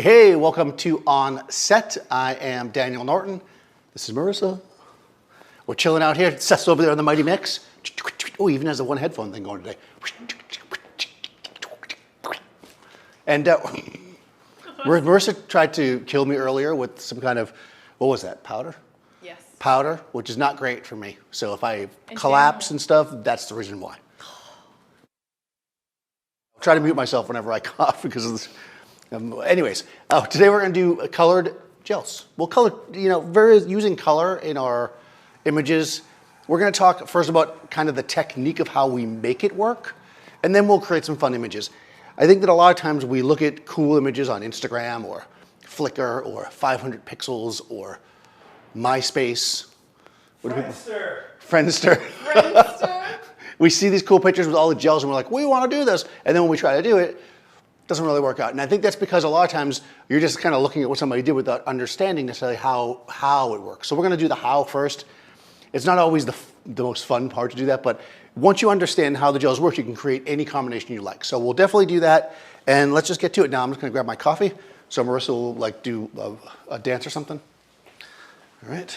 Hey, welcome to OnSet. I am Daniel Norton. This is Marissa. We're chilling out here. Seth's over there on the Mighty Mix. Oh, he even has the one headphone thing going today. And Marissa tried to kill me earlier with some kind of, what was that, powder? Yes. Powder, which is not great for me. So if I collapse and stuff, that's the reason why. I'll try to mute myself whenever I cough because of this. Anyways, today we're going to do colored gels. We'll color, using color in our images. We're going to talk first about kind of the technique of how we make it work, and then we'll create some fun images. I think that a lot of times we look at cool images on Instagram or Flickr or 500 pixels or MySpace. Friendster. Friendster. Friendster. We see these cool pictures with all the gels and we're like, we want to do this. And then when we try to do it, it doesn't really work out. And I think that's because a lot of times you're just kind of looking at what somebody did without understanding necessarily how it works. So we're going to do the how first. It's not always the most fun part to do that, but once you understand how the gels work, you can create any combination you like. So we'll definitely do that. And let's just get to it now. I'm just going to grab my coffee. So Marissa will do a dance or something. All right.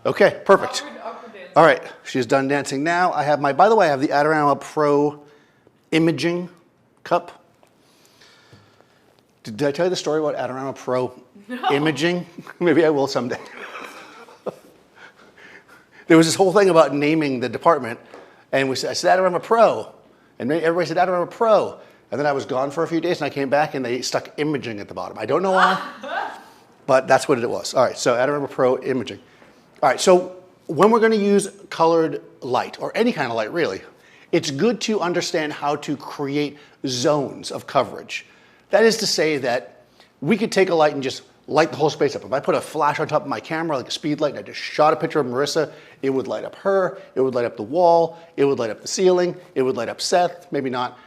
Okay, perfect. All right, she's done dancing now. By the way, I have the Adorama Pro imaging cup. Did I tell you the story about Adorama Pro imaging? Maybe I will someday. There was this whole thing about naming the department, and I said Adorama Pro, and everybody said Adorama Pro, and then I was gone for a few days, and I came back, and they stuck imaging at the bottom. I don't know why, but that's what it was. All right, so Adorama Pro imaging. All right, so when we're going to use colored light, or any kind of light really, it's good to understand how to create zones of coverage. That is to say that we could take a light and just light the whole space up. If I put a flash on top of my camera, like a speed light, and I just shot a picture of Marissa, it would light up her, it would light up the wall, it would light up the ceiling, it would light up Seth, maybe not,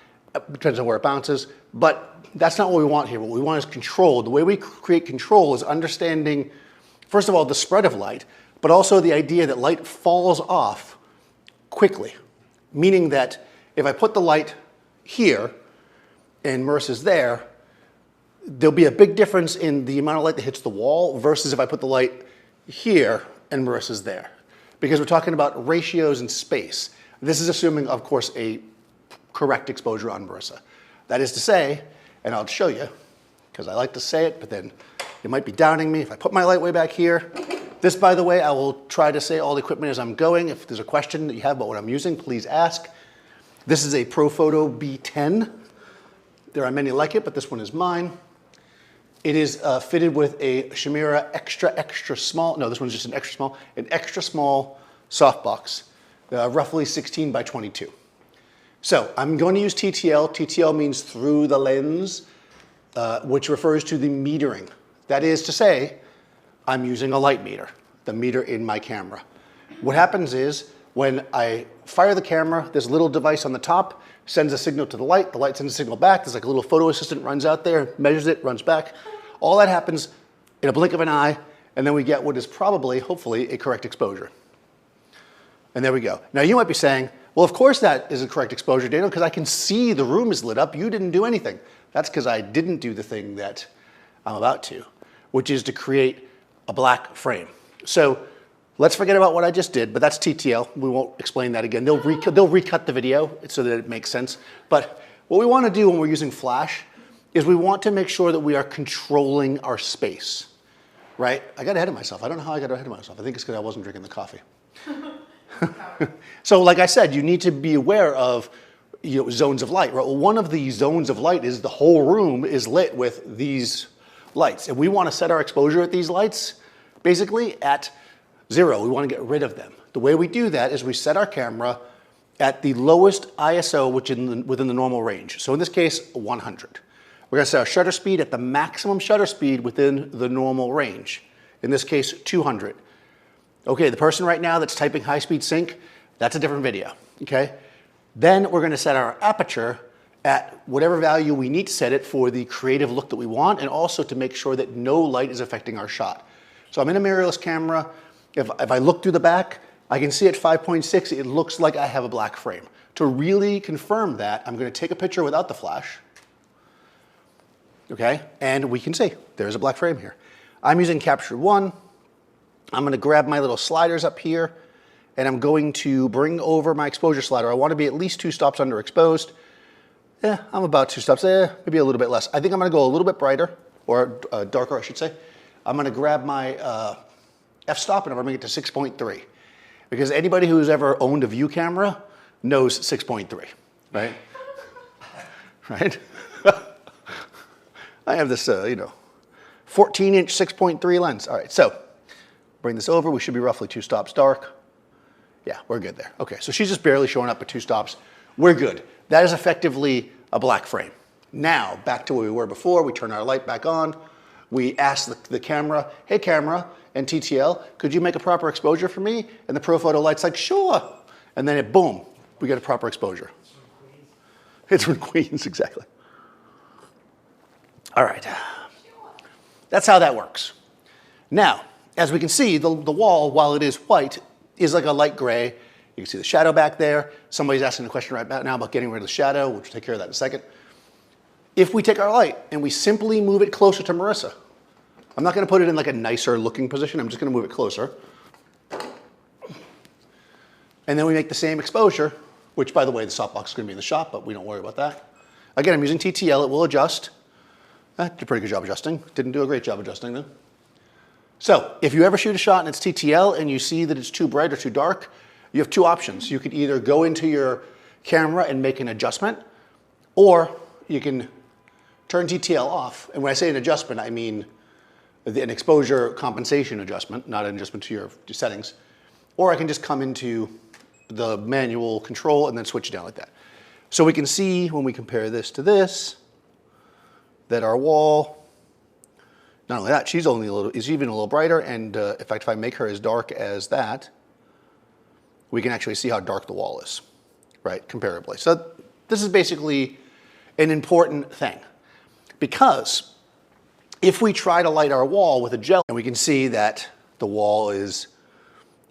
depends on where it bounces, but that's not what we want here. What we want is control. The way we create control is understanding, first of all, the spread of light, but also the idea that light falls off quickly, meaning that if I put the light here and Marissa's there, there'll be a big difference in the amount of light that hits the wall versus if I put the light here and Marissa's there. Because we're talking about ratios in space. This is assuming, of course, a correct exposure on Marissa. That is to say, and I'll show you, because I like to say it, but then you might be doubting me. If I put my light way back here, this, by the way, I will try to say all the equipment as I'm going. If there's a question that you have about what I'm using, please ask. This is a Profoto B10. There are many like it, but this one is mine. It is fitted with a Shimera extra small, no, this one's just an extra small softbox, roughly 16 by 22. So I'm going to use TTL. TTL means through the lens, which refers to the metering. That is to say, I'm using a light meter, the meter in my camera. What happens is when I fire the camera, this little device on the top sends a signal to the light sends a signal back, there's like a little photo assistant runs out there, measures it, runs back. All that happens in a blink of an eye, and then we get what is probably, hopefully, a correct exposure. And there we go. Now you might be saying, well, of course that is a correct exposure, Daniel, because I can see the room is lit up, you didn't do anything. That's because I didn't do the thing that I'm about to, which is to create a black frame. So let's forget about what I just did, but that's TTL. We won't explain that again. They'll recut the video so that it makes sense. But what we want to do when we're using flash is we want to make sure that we are controlling our space, right? I got ahead of myself. I don't know how I got ahead of myself. I think it's because I wasn't drinking the coffee. So like I said, you need to be aware of zones of light, right? Well, one of the zones of light is the whole room is lit with these lights. And we want to set our exposure at these lights basically at 0. We want to get rid of them. The way we do that is we set our camera at the lowest ISO within the normal range. So in this case, 100. We're going to set our shutter speed at the maximum shutter speed within the normal range. In this case, 200. Okay, the person right now that's typing high-speed sync, that's a different video, okay? Then we're going to set our aperture at whatever value we need to set it for the creative look that we want, and also to make sure that no light is affecting our shot. So I'm in a mirrorless camera. If I look through the back, I can see at 5.6, it looks like I have a black frame. To really confirm that, I'm going to take a picture without the flash. Okay, and we can see there's a black frame here. I'm using Capture One. I'm going to grab my little sliders up here, and I'm going to bring over my exposure slider. I want to be at least 2 stops underexposed. Yeah, I'm about 2 stops, maybe a little bit less. I think I'm going to go a little bit brighter, or darker, I should say. I'm going to grab my f-stop and I'm going to bring it to 6.3. Because anybody who's ever owned a view camera knows 6.3, right? Right? I have this, 14-inch 6.3 lens. All right, so bring this over. We should be roughly 2 stops dark. Yeah, we're good there. Okay, so she's just barely showing up at 2 stops. We're good. That is effectively a black frame. Now, back to where we were before. We turn our light back on. We ask the camera, hey camera and TTL, could you make a proper exposure for me? And the Profoto light's like, sure. And then boom, we get a proper exposure. It's from Queens, exactly. All right, that's how that works. Now, as we can see, the wall, while it is white, is like a light gray. You can see the shadow back there. Somebody's asking a question right now about getting rid of the shadow. We'll take care of that in a second. If we take our light and we simply move it closer to Marissa, I'm not going to put it in like a nicer looking position. I'm just going to move it closer. And then we make the same exposure, which by the way, the softbox is going to be in the shop, but we don't worry about that. Again, I'm using TTL. It will adjust. Did a pretty good job adjusting. Didn't do a great job adjusting though. So if you ever shoot a shot and it's TTL and you see that it's too bright or too dark, you have 2 options. You could either go into your camera and make an adjustment, or you can turn TTL off. And when I say an adjustment, I mean an exposure compensation adjustment, not an adjustment to your settings. Or I can just come into the manual control and then switch it down like that. So we can see when we compare this to this, that our wall, not only that, she's even a little brighter. And in fact, if I make her as dark as that, we can actually see how dark the wall is, right, comparably. So this is basically an important thing, because if we try to light our wall with a gel, and we can see that the wall is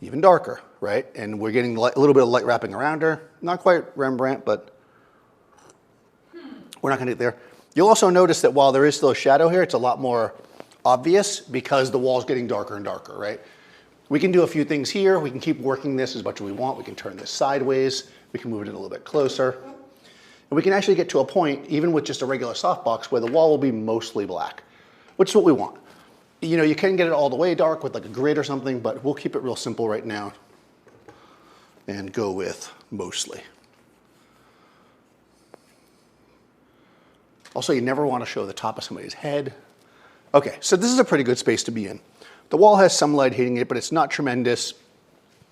even darker, right? And we're getting a little bit of light wrapping around her. Not quite Rembrandt, but we're not gonna get there. You'll also notice that while there is still a shadow here, it's a lot more obvious because the wall's getting darker and darker, right? We can do a few things here. We can keep working this as much as we want. We can turn this sideways. We can move it in a little bit closer. And we can actually get to a point, even with just a regular softbox, where the wall will be mostly black, which is what we want. You know, you can get it all the way dark with like a grid or something, but we'll keep it real simple right now and go with mostly. Also, you never want to show the top of somebody's head. Okay, so this is a pretty good space to be in. The wall has some light hitting it, but it's not tremendous.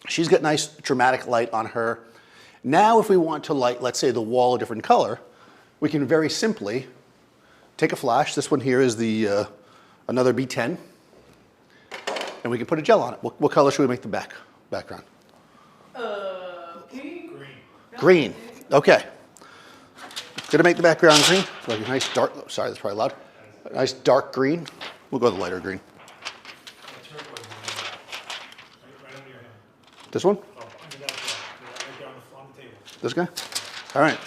She's got nice dramatic light on her. Now, if we want to light, let's say, the wall a different color, we can very simply take a flash. This one here is the another B10, and we can put a gel on it. What color should we make the background? Green. Green. Okay. Gonna make the background green, like a nice dark. Oh, sorry, that's probably loud. A nice dark green. We'll go with the lighter green. Right under your hand. This one? Oh, under that, right there on the table. This guy? All right.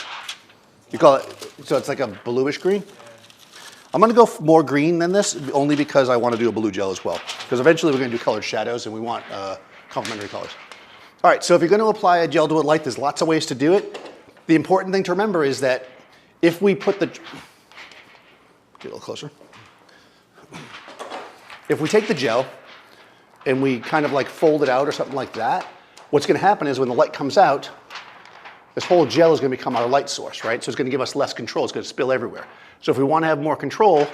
You call it, so it's like a bluish green? I'm gonna go more green than this, only because I wanna do a blue gel as well. Because eventually we're gonna do colored shadows and we want complementary colors. All right, so if you're gonna apply a gel to a light, there's lots of ways to do it. The important thing to remember is that if we put the, get a little closer. If we take the gel and we kind of like fold it out or something like that, what's gonna happen is when the light comes out, this whole gel is gonna become our light source, right? So it's gonna give us less control, it's gonna spill everywhere. So if we wanna have more control,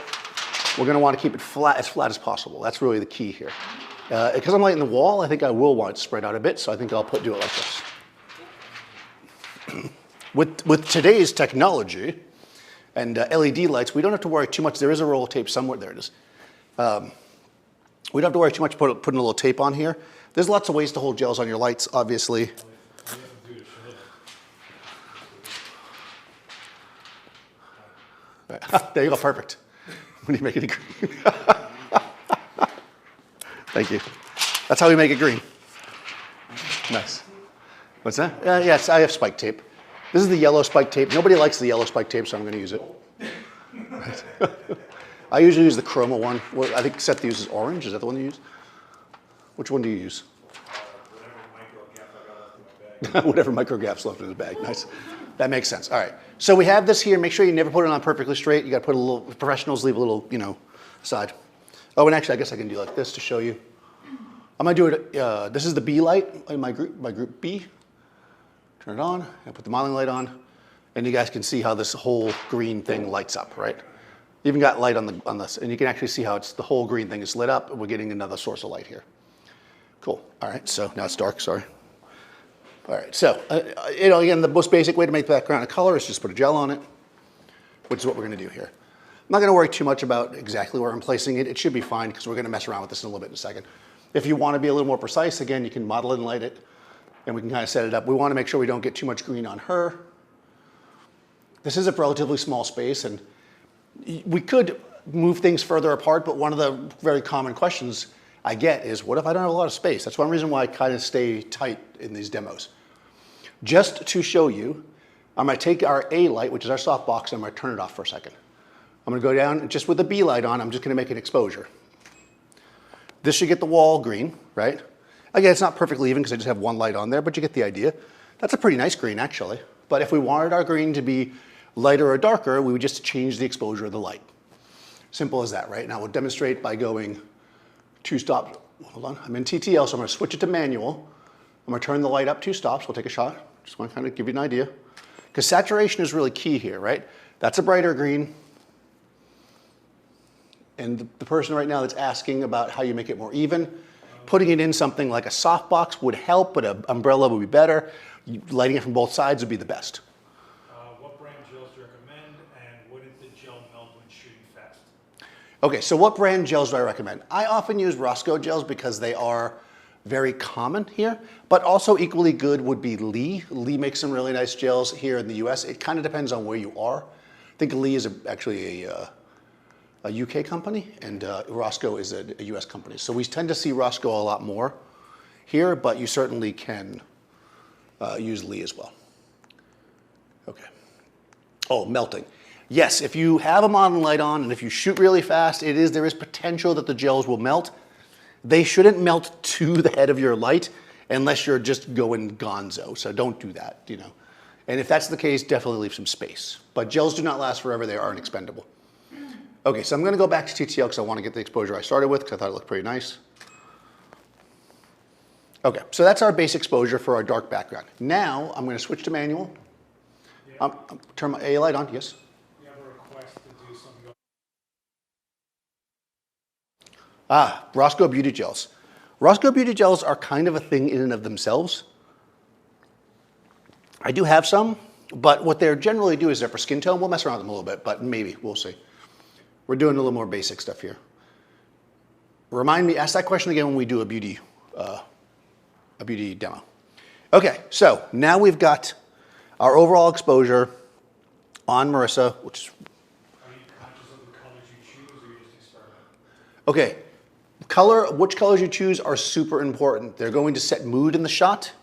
we're gonna wanna keep it flat as possible. That's really the key here. Because I'm lighting the wall, I think I will want it to spread out a bit, so I think I'll do it like this. With today's technology and LED lights, we don't have to worry too much. There is a roll of tape somewhere. There it is. We don't have to worry too much putting a little tape on here. There's lots of ways to hold gels on your lights, obviously. Right. There you go, perfect. When you make it green. Thank you. That's how we make it green. Nice. What's that? Yes, I have spike tape. This is the yellow spike tape. Nobody likes the yellow spike tape, so I'm going to use it. I usually use the chroma one. Well, I think Seth uses orange. Is that the one you use? Which one do you use? Whatever micro gaps left in his bag. Nice. That makes sense. All right. So we have this here. Make sure you never put it on perfectly straight. You got to put a little. Professionals leave a little, side. Oh, and actually, I guess I can do like this to show you. I'm gonna do it. This is the B light in my group B. Turn it on. I put the modeling light on, and you guys can see how this whole green thing lights up, right? Even got light on this, and you can actually see how the whole green thing is lit up. And we're getting another source of light here. Cool. All right. So now it's dark. Sorry. All right, so, again, the most basic way to make the background a color is just put a gel on it, which is what we're going to do here. I'm not going to worry too much about exactly where I'm placing it. It should be fine because we're going to mess around with this in a little bit in a second. If you want to be a little more precise, again, you can model and light it, and we can kind of set it up. We want to make sure we don't get too much green on her. This is a relatively small space, and we could move things further apart, but one of the very common questions I get is, what if I don't have a lot of space? That's one reason why I kind of stay tight in these demos. Just to show you, I'm going to take our A light, which is our softbox, and I'm going to turn it off for a second. I'm going to go down, and just with the B light on, I'm just going to make an exposure. This should get the wall green, right? Again, it's not perfectly even because I just have one light on there, but you get the idea. That's a pretty nice green, actually. But if we wanted our green to be lighter or darker, we would just change the exposure of the light. Simple as that, right? Now we'll demonstrate by going 2 stops. Hold on, I'm in TTL, so I'm going to switch it to manual. I'm going to turn the light up 2 stops. We'll take a shot. Just want to kind of give you an idea. Because saturation is really key here, right? That's a brighter green. And the person right now that's asking about how you make it more even, putting it in something like a softbox would help, but an umbrella would be better. Lighting it from both sides would be the best. What brand gels do you recommend, and what did the gel melt when shooting fast? Okay, so what brand gels do I recommend? I often use Roscoe gels because they are very common here, but also equally good would be Lee. Lee makes some really nice gels here in the US. It kind of depends on where you are. I think Lee is actually a UK company, and Roscoe is a US company. So we tend to see Roscoe a lot more here, but you certainly can use Lee as well. Okay. Oh, melting. Yes, if you have a modeling light on and if you shoot really fast, there is potential that the gels will melt. They shouldn't melt to the head of your light unless you're just going gonzo. So don't do that, And if that's the case, definitely leave some space. But gels do not last forever. They aren't expendable. Okay, so I'm going to go back to TTL because I want to get the exposure I started with because I thought it looked pretty nice. Okay, so that's our base exposure for our dark background. Now I'm going to switch to manual. Yeah. Turn my A light on, yes. We have a request to do something. Roscoe Beauty Gels. Roscoe Beauty Gels are kind of a thing in and of themselves. I do have some, but what they generally do is they're for skin tone. We'll mess around with them a little bit, but maybe, we'll see. We're doing a little more basic stuff here. Remind me, ask that question again when we do a beauty demo. Okay, so now we've got our overall exposure on Marissa, which is. Are you conscious of the colors you choose, or you just experiment? Okay, which colors you choose are super important. They're going to set mood in the shot.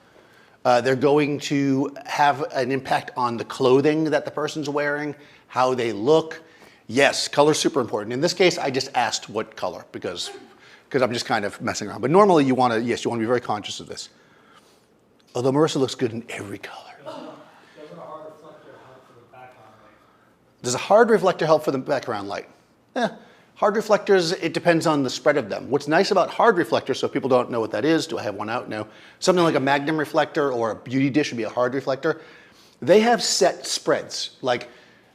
They're going to have an impact on the clothing that the person's wearing, how they look. Yes, color's super important. In this case, I just asked what color because I'm just kind of messing around. But normally you want to be very conscious of this. Although Marissa looks good in every color. Doesn't a hard reflector help for the background light? Does a hard reflector help for the background light? Hard reflectors, it depends on the spread of them. What's nice about hard reflectors, so if people don't know what that is, do I have one out? No. Something like a Magnum reflector or a beauty dish would be a hard reflector. They have set spreads. Like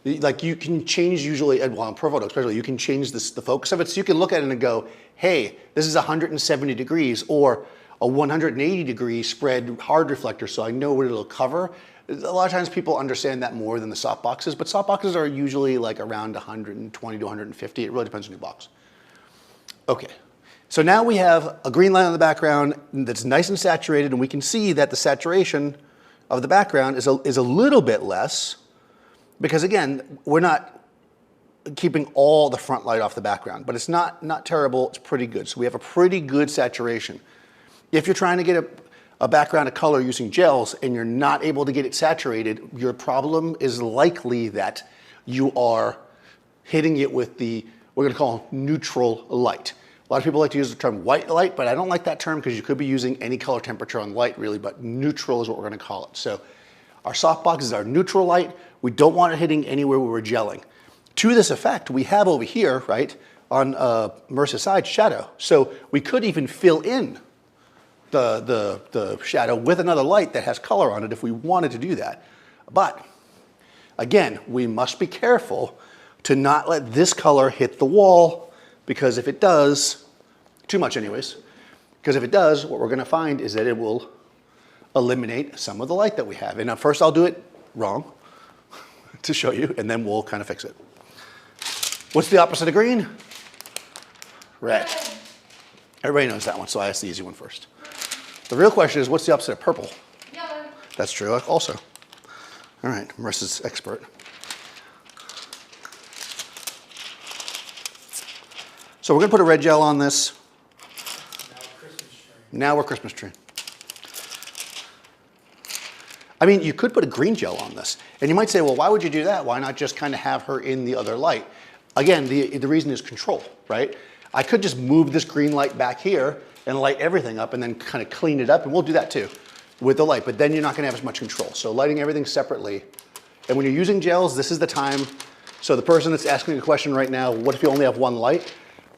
you can change usually, well on Profoto especially, you can change the focus of it. So you can look at it and go, hey, this is 170 degrees or a 180 degree spread hard reflector so I know what it'll cover. A lot of times people understand that more than the soft boxes, but soft boxes are usually like around 120 to 150. It really depends on your box. Okay, so now we have a green line on the background that's nice and saturated, and we can see that the saturation of the background is a little bit less because again, we're not keeping all the front light off the background, but it's not terrible, it's pretty good. So we have a pretty good saturation. If you're trying to get a background of color using gels and you're not able to get it saturated, your problem is likely that you are hitting it with the, we're gonna call neutral light. A lot of people like to use the term white light, but I don't like that term because you could be using any color temperature on light really, but neutral is what we're gonna call it. So our softbox is our neutral light. We don't want it hitting anywhere where we're gelling. To this effect, we have over here, right, on Marissa's side, shadow. So we could even fill in the shadow with another light that has color on it if we wanted to do that. But again, we must be careful to not let this color hit the wall, because if it does, too much anyways, because if it does, what we're gonna find is that it will eliminate some of the light that we have. And first I'll do it wrong to show you, and then we'll kind of fix it. What's the opposite of green? Red. Everybody knows that one, so I asked the easy one first. The real question is, what's the opposite of purple? Yellow. That's true also. All right, Marissa's expert. So we're gonna put a red gel on this. Now we're Christmas tree. I mean, you could put a green gel on this. And you might say, well, why would you do that? Why not just kind of have her in the other light? Again, the reason is control, right? I could just move this green light back here and light everything up and then kind of clean it up, and we'll do that too with the light, but then you're not gonna have as much control. So lighting everything separately. And when you're using gels, this is the time. So the person that's asking a question right now, what if you only have one light?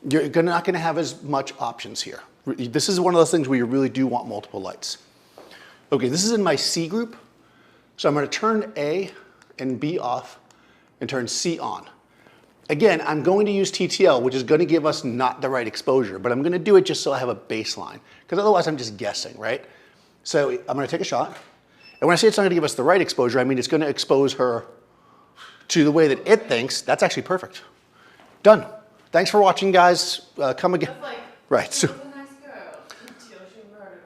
You're not gonna have as much options here. This is one of those things where you really do want multiple lights. Okay, this is in my C group. So I'm gonna turn A and B off and turn C on. Again, I'm going to use TTL, which is gonna give us not the right exposure, but I'm gonna do it just so I have a baseline, because otherwise I'm just guessing, right? So I'm gonna take a shot. And when I say it's not gonna give us the right exposure, I mean it's gonna expose her to the way that it thinks. That's actually perfect. Done. Thanks for watching, guys. Come again. That's like, right. So, she was a nice girl until she murdered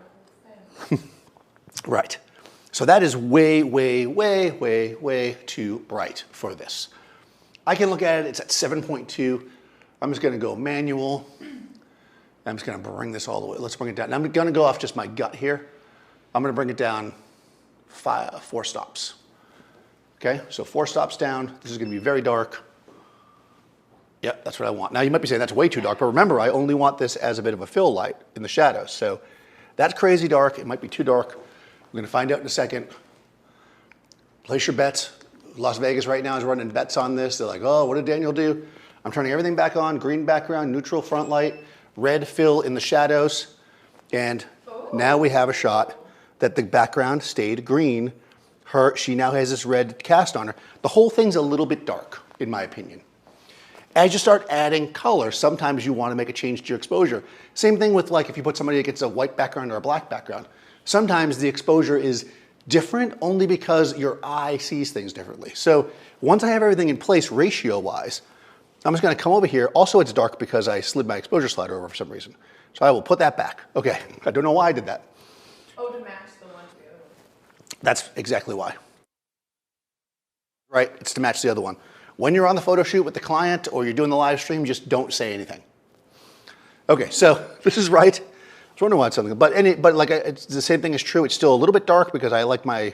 the whole thing. right. So that is way, way, way, way, way too bright for this. I can look at it, it's at 7.2. I'm just gonna go manual. I'm just gonna bring this all the way. Let's bring it down. And I'm gonna go off just my gut here. I'm gonna bring it down 4 stops. Okay, so 4 stops down. This is gonna be very dark. Yep, that's what I want. Now you might be saying that's way too dark, but remember, I only want this as a bit of a fill light in the shadows. So that's crazy dark. It might be too dark. We're gonna find out in a second. Place your bets. Las Vegas right now is running bets on this. They're like, oh, what did Daniel do? I'm turning everything back on, green background, neutral front light, red fill in the shadows. And now we have a shot that the background stayed green. She now has this red cast on her. The whole thing's a little bit dark, in my opinion. As you start adding color, sometimes you want to make a change to your exposure. Same thing with like if you put somebody that gets a white background or a black background. Sometimes the exposure is different only because your eye sees things differently. So once I have everything in place ratio-wise, I'm just gonna come over here. Also, it's dark because I slid my exposure slider over for some reason. So I will put that back. Okay, I don't know why I did that. Oh, to match the one to the other one. That's exactly why. Right, it's to match the other one. When you're on the photo shoot with the client or you're doing the live stream, just don't say anything. Okay, so this is right. I was wondering why it's something, but like it's the same thing is true. It's still a little bit dark because I like my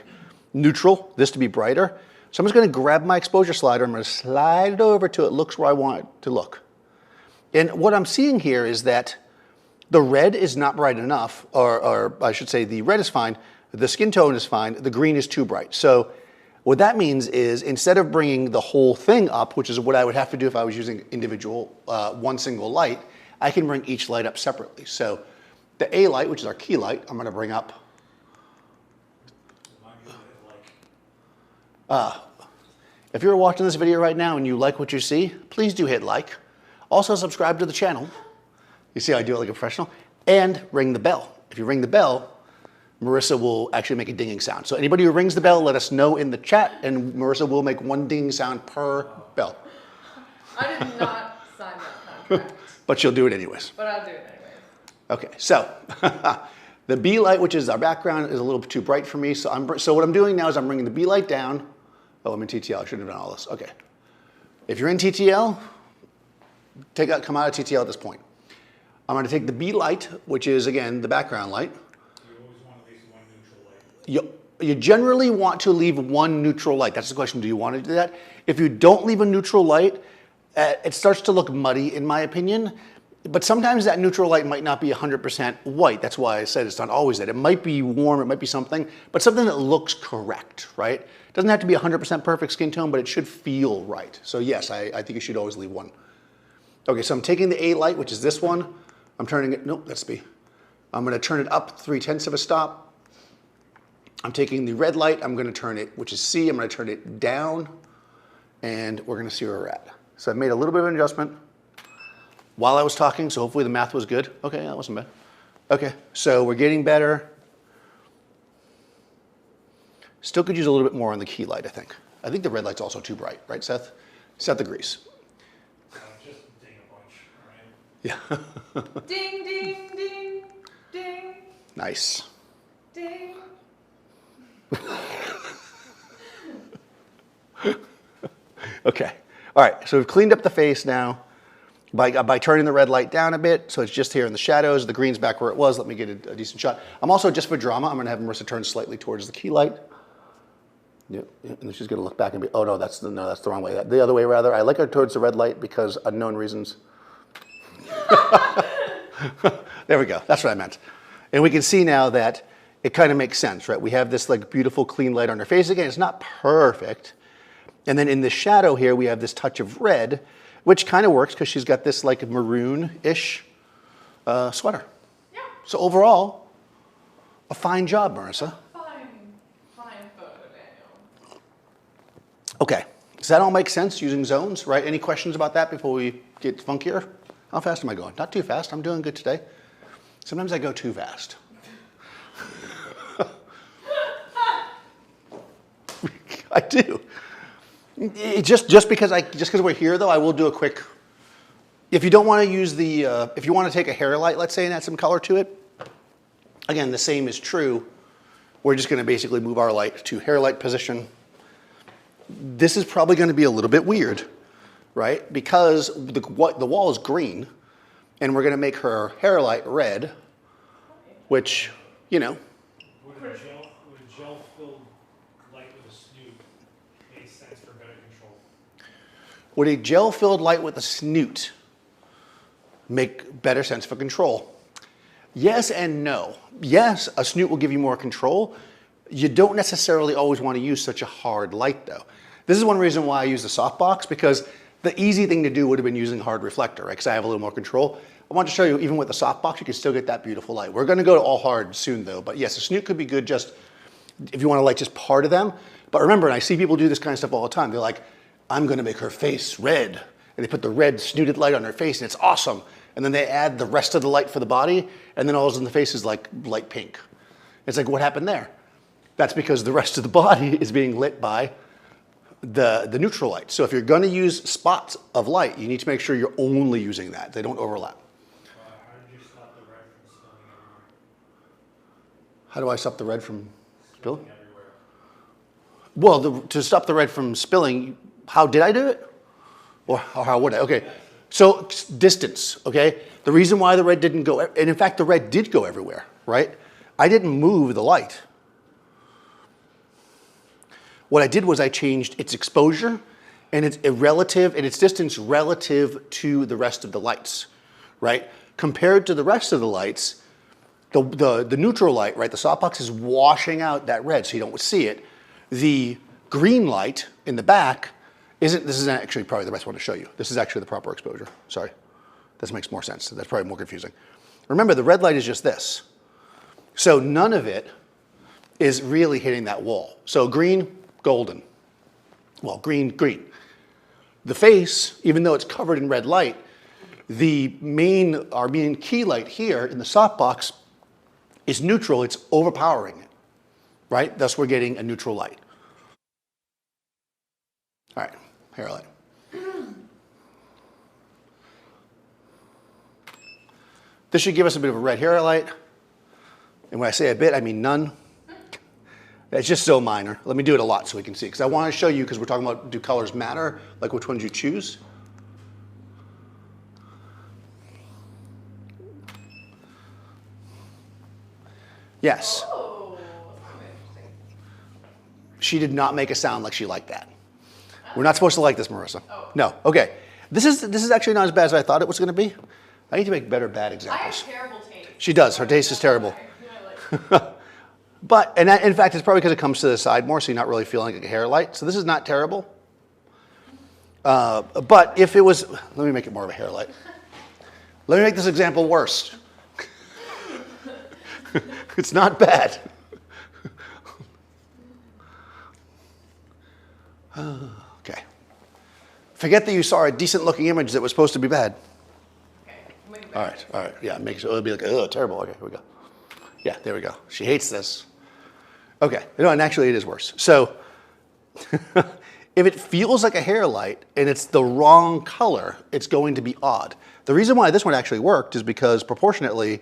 neutral, this to be brighter. So I'm just gonna grab my exposure slider, I'm gonna slide it over till it looks where I want it to look. And what I'm seeing here is that the red is not bright enough, or I should say the red is fine, the skin tone is fine, the green is too bright. So what that means is instead of bringing the whole thing up, which is what I would have to do if I was using individual, one single light, I can bring each light up separately. So the A light, which is our key light, I'm gonna bring up. If you're watching this video right now and you like what you see, please do hit like. Also subscribe to the channel. You see how I do it like a professional. And ring the bell. If you ring the bell, Marissa will actually make a dinging sound. So anybody who rings the bell, let us know in the chat, and Marissa will make one dinging sound per bell. I did not sign that contract. But she'll do it anyways. But I'll do it anyways. Okay, so the B light, which is our background, is a little bit too bright for me. So what I'm doing now is I'm bringing the B light down. Oh, I'm in TTL. I shouldn't have done all this. Okay. If you're in TTL, come out of TTL at this point. I'm going to take the B light, which is again the background light. You always want at least one You generally want to leave one neutral light. That's the question, do you want to do that? If you don't leave a neutral light, it starts to look muddy in my opinion. But sometimes that neutral light might not be 100% white. That's why I said it's not always that. It might be warm, it might be something, but something that looks correct, right? It doesn't have to be 100% perfect skin tone, but it should feel right. So yes, I think you should always leave one. Okay, so I'm taking the A light, which is this one. I'm turning it, nope, that's B. I'm gonna turn it up 3/10 of a stop. I'm taking the red light, I'm gonna turn it, which is C, I'm gonna turn it down, and we're gonna see where we're at. So I've made a little bit of an adjustment while I was talking, so hopefully the math was good. Okay, that wasn't bad. Okay, so we're getting better. Still could use a little bit more on the key light, I think. I think the red light's also too bright, right, Seth? Seth agrees. Just ding a bunch, right? Yeah. Ding, ding, ding, ding, Nice. ding. Okay, all right, so we've cleaned up the face now by turning the red light down a bit, so it's just here in the shadows, the green's back where it was. Let me get a decent shot. I'm also, just for drama, I'm gonna have Marissa turn slightly towards the key light. Yep, and then she's gonna look back and be, oh no, that's the wrong way. The other way rather. I like her towards the red light because unknown reasons. There we go, that's what I meant. And we can see now that it kind of makes sense, right? We have this like beautiful clean light on her face again. It's not perfect. And then in the shadow here, we have this touch of red, which kind of works because she's got this like maroon-ish sweater. Yeah. So overall, a fine job, Marissa. Fine photo, Daniel. Okay, does that all make sense using zones, right? Any questions about that before we get funkier? How fast am I going? Not too fast, I'm doing good today. Sometimes I go too fast. I do. Just because we're here though, I will do a quick, if you don't want to use the, if you want to take a hair light, let's say, and add some color to it, again, the same is true. We're just going to basically move our light to hair light position. This is probably going to be a little bit weird, right? Because the wall is green, and we're going to make her hair light red, which, you know. Would a gel-filled light with a snoot make sense for better control? Would a gel-filled light with a snoot make better sense for control? Yes and no. Yes, a snoot will give you more control. You don't necessarily always want to use such a hard light though. This is one reason why I use the softbox, because the easy thing to do would have been using hard reflector, right? Because I have a little more control. I want to show you, even with the softbox, you can still get that beautiful light. We're going to go to all hard soon though, but yes, a snoot could be good just if you want to light just part of them. But remember, and I see people do this kind of stuff all the time, they're like, I'm going to make her face red. And they put the red snooted light on her face and it's awesome. And then they add the rest of the light for the body, and then all of a sudden the face is like light pink. It's like, what happened there? That's because the rest of the body is being lit by the neutral light. So if you're going to use spots of light, you need to make sure you're only using that. They don't overlap. How did you stop the red from spilling everywhere? How do I stop the red from spilling? Everywhere. Well, to stop the red from spilling, how did I do it? Or how would I? Okay. So distance, okay? The reason why the red didn't go, and in fact the red did go everywhere, right? I didn't move the light. What I did was I changed its exposure and its distance relative to the rest of the lights, right? Compared to the rest of the lights, the neutral light, right? The softbox is washing out that red so you don't see it. The green light in the back this is actually probably the best one to show you. This is actually the proper exposure. Sorry. This makes more sense. That's probably more confusing. Remember, the red light is just this. So none of it is really hitting that wall. So green, golden. Well, green, green. The face, even though it's covered in red light, our main key light here in the softbox is neutral. It's overpowering it, right? Thus, we're getting a neutral light. All right. Hair light. This should give us a bit of a red hair light. And when I say a bit, I mean none. It's just so minor. Let me do it a lot so we can see. Because I want to show you, because we're talking about do colors matter, like which ones you choose. Yes. Oh, that's kind of interesting. She did not make a sound like she liked that. We're not supposed to like this, Marissa. Oh. No. Okay. This is actually not as bad as I thought it was going to be. I need to make better bad I examples. have terrible taste. She does. Her taste is terrible. But, and that, in fact, it's probably because it comes to the side more, so you're not really feeling like a hair light. So this is not terrible. But if it was, let me make it more of a hair light. Let me make this example worse. It's not bad. Okay. Forget that you saw a decent looking image that was supposed to be bad. Okay. All right. Yeah, make sure it'll be like, oh, terrible. Okay, here we go. Yeah, there we go. She hates this. Okay, no, and actually it is worse. So if it feels like a hair light and it's the wrong color, it's going to be odd. The reason why this one actually worked is because proportionately,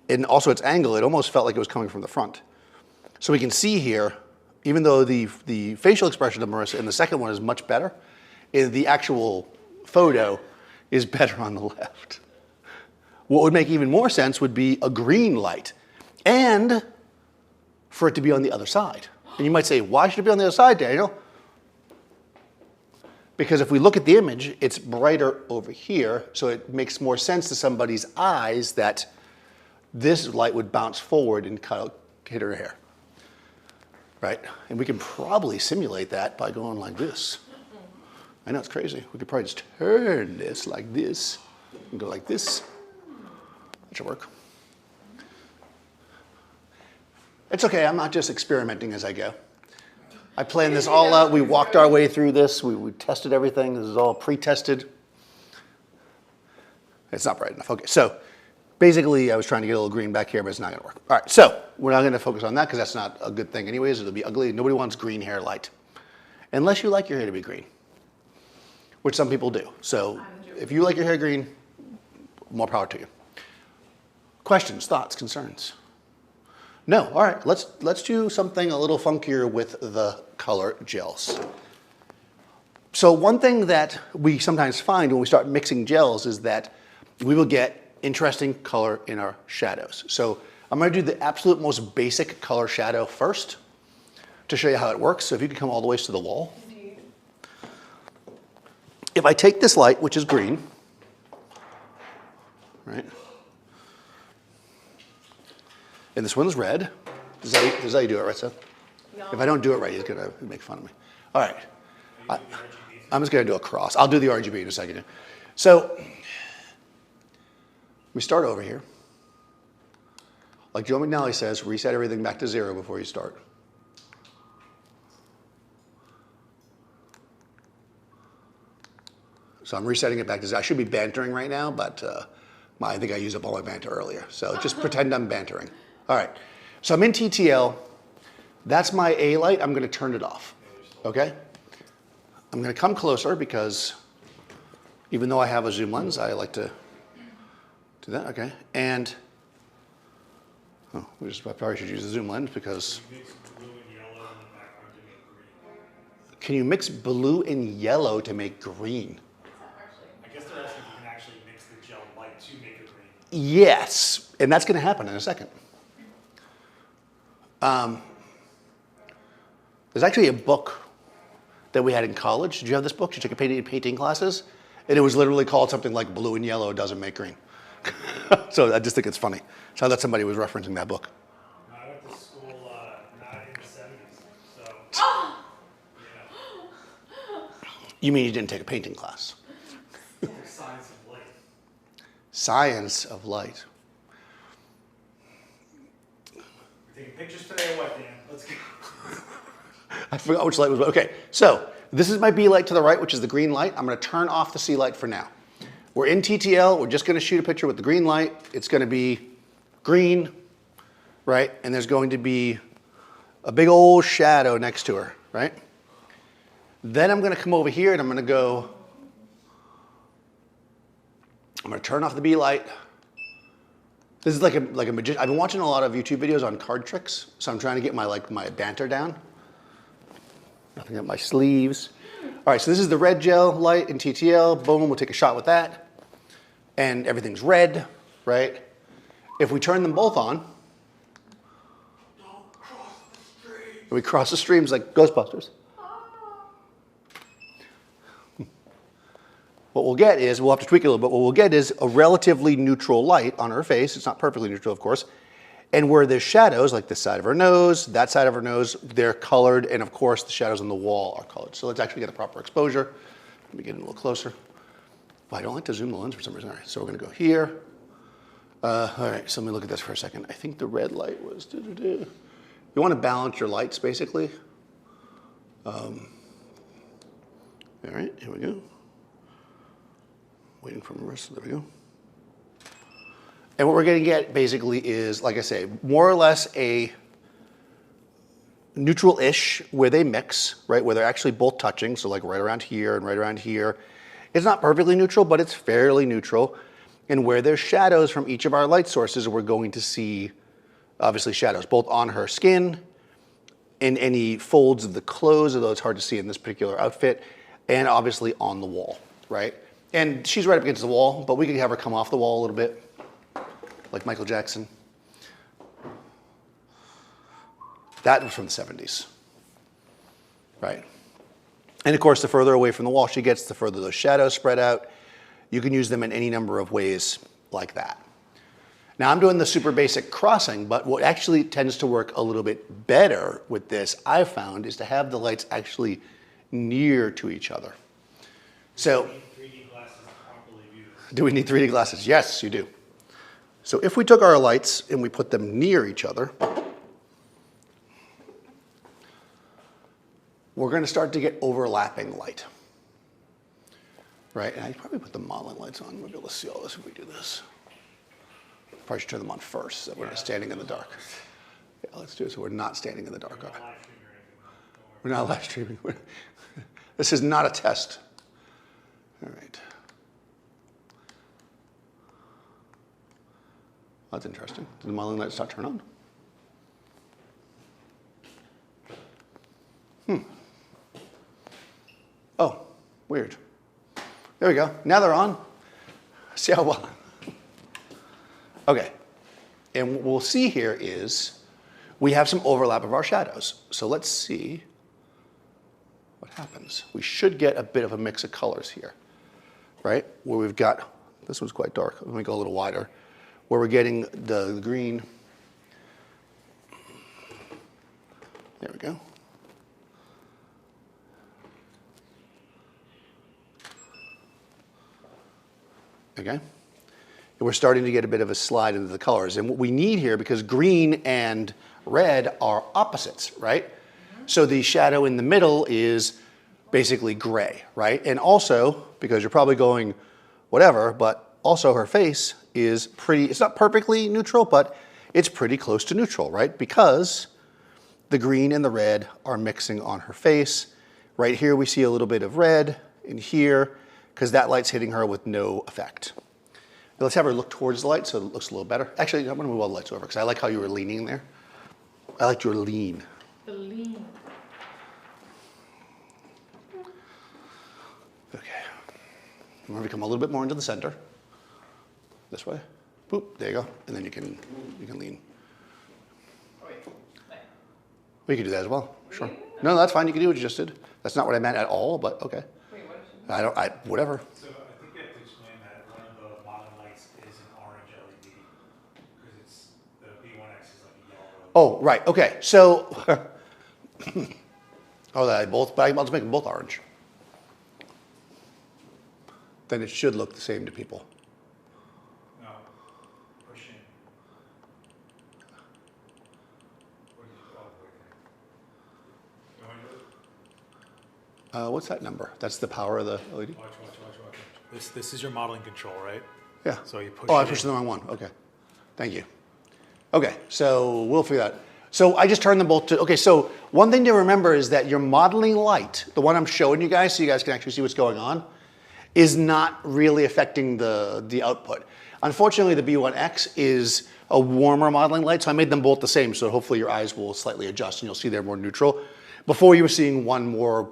and also its angle, it almost felt like it was coming from the front. So we can see here, even though the facial expression of Marissa in the second one is much better, the actual photo is better on the left. What would make even more sense would be a green light and for it to be on the other side. And you might say, why should it be on the other side, Daniel? Because if we look at the image, it's brighter over here, so it makes more sense to somebody's eyes that this light would bounce forward and hit her hair, right? And we can probably simulate that by going like this. I know it's crazy. We could probably just turn this like this and go like this. That should work. It's okay, I'm not just experimenting as I go. I planned this all out. We walked our way through this. We tested everything. This is all pre-tested. It's not bright enough. Okay, so basically I was trying to get a little green back here, but it's not gonna work. All right, so we're not gonna focus on that because that's not a good thing anyways. It'll be ugly. Nobody wants green hair light. Unless you like your hair to be green, which some people do. So if you like your hair green, more power to you. Questions, thoughts, concerns? No, all right, let's do something a little funkier with the color gels. So one thing that we sometimes find when we start mixing gels is that we will get interesting color in our shadows. So I'm gonna do the absolute most basic color shadow first to show you how it works. So if you could come all the way to the wall. Indeed. If I take this light, which is green, right? And this one's red. This is how you do it, right, Seth? No. If I don't do it right, he's gonna make fun of me. All right. I'm just gonna do a cross. I'll do the RGB in a second. So we start over here. Like Joe McNally says, reset everything back to 0 before you start. So I'm resetting it back to 0. I should be bantering right now, but I think I used up all my banter earlier. So just pretend I'm bantering. All right, so I'm in TTL. That's my A light. I'm gonna turn it off, okay? I'm gonna come closer because even though I have a zoom lens, I like to do that, okay? And, I probably should use the zoom lens because. Can you mix blue and yellow to make green? I guess they're asking if you can actually mix the gel light to make it green. Yes, and that's gonna happen in a second. There's actually a book that we had in college. Did you have this book? Did you take painting classes? And it was literally called something like Blue and Yellow Doesn't Make Green. So I just think it's funny. So I thought somebody was referencing that book. No, I went to school not in the 70s, so, You mean you didn't take a painting class? Science of light. Science of light. We're taking pictures today or what, Dan? Let's go. I forgot which light was what. Okay, so this is my B light to the right, which is the green light. I'm gonna turn off the C light for now. We're in TTL, we're just gonna shoot a picture with the green light. It's gonna be green, right? And there's going to be a big old shadow next to her, right? Then I'm gonna come over here and I'm gonna turn off the B light. This is like a magician. I've been watching a lot of YouTube videos on card tricks, so I'm trying to get my banter down. Nothing up my sleeves. All right, so this is the red gel light in TTL. Boom, we'll take a shot with that. And everything's red, right? If we turn them both on, we cross the streams like Ghostbusters. What we'll get is, we'll have to tweak it a little bit, what we'll get is a relatively neutral light on her face. It's not perfectly neutral, of course. And where there's shadows, like this side of her nose, that side of her nose, they're colored. And of course, the shadows on the wall are colored. So let's actually get a proper exposure. Let me get in a little closer. Well, I don't like to zoom the lens for some reason. All right, so we're gonna go here. All right, so let me look at this for a second. I think the red light was, you wanna balance your lights, basically. All right, here we go. Waiting for Marissa, there we go. And what we're gonna get basically is, like I say, more or less a neutral-ish where they mix, right? Where they're actually both touching, so like right around here and right around here. It's not perfectly neutral, but it's fairly neutral. And where there's shadows from each of our light sources, we're going to see, obviously, shadows, both on her skin, in any folds of the clothes, although it's hard to see in this particular outfit, and obviously on the wall, right? And she's right up against the wall, but we could have her come off the wall a little bit, like Michael Jackson. That was from the 70s, right? And of course, the further away from the wall she gets, the further those shadows spread out. You can use them in any number of ways like that. Now I'm doing the super basic crossing, but what actually tends to work a little bit better with this, I've found, is to have the lights actually near to each other. So, do we need 3D glasses? Yes, you do. So if we took our lights and we put them near each other, we're going to start to get overlapping light. Right? And I probably put the modeling lights on. We'll be able to see all this if we do this. Probably should turn them on first so that we're not standing in the dark. Yeah, let's do it so we're not standing in the dark. We're not live streaming. This is not a test. All right. That's interesting. Did the modeling lights not turn on? Oh, weird. There we go. Now they're on. See how well. Okay. And what we'll see here is we have some overlap of our shadows. So let's see what happens. We should get a bit of a mix of colors here, right? Where we've got, this one's quite dark. Let me go a little wider. Where we're getting the green. There we go. Okay. And we're starting to get a bit of a slide into the colors. And what we need here, because green and red are opposites, right? So the shadow in the middle is basically gray, right? And also, because you're probably going whatever, but also her face is pretty, it's not perfectly neutral, but it's pretty close to neutral, right? Because the green and the red are mixing on her face. Right here we see a little bit of red in here, because that light's hitting her with no effect. Now let's have her look towards the light so it looks a little better. Actually, I'm gonna move all the lights over because I like how you were leaning there. I liked your lean. The lean. Okay. I'm gonna come a little bit more into the center. This way. Boop, there you go. And then you can lean. Oh, wait. We can do that as well. Sure. No, that's fine. You can do what you just did. That's not what I meant at all, but okay. Wait, what is it? Whatever. So I think you have to explain that one of the modern lights is an orange LED because it's the B1X is like a yellow. Oh, right. Okay. So, I'll just make them both orange. Then it should look the same to people. No, push in. What did you call it? You want to do it? What's that number? That's the power of the LED? Watch. This is your modeling control, right? Yeah. So you push. Oh, I pushed the wrong one. Okay. Thank you. Okay, so we'll figure that. So I just turned them both to, okay, so one thing to remember is that your modeling light, the one I'm showing you guys so you guys can actually see what's going on, is not really affecting the output. Unfortunately, the B1X is a warmer modeling light, so I made them both the same, so hopefully your eyes will slightly adjust and you'll see they're more neutral. Before you were seeing one more,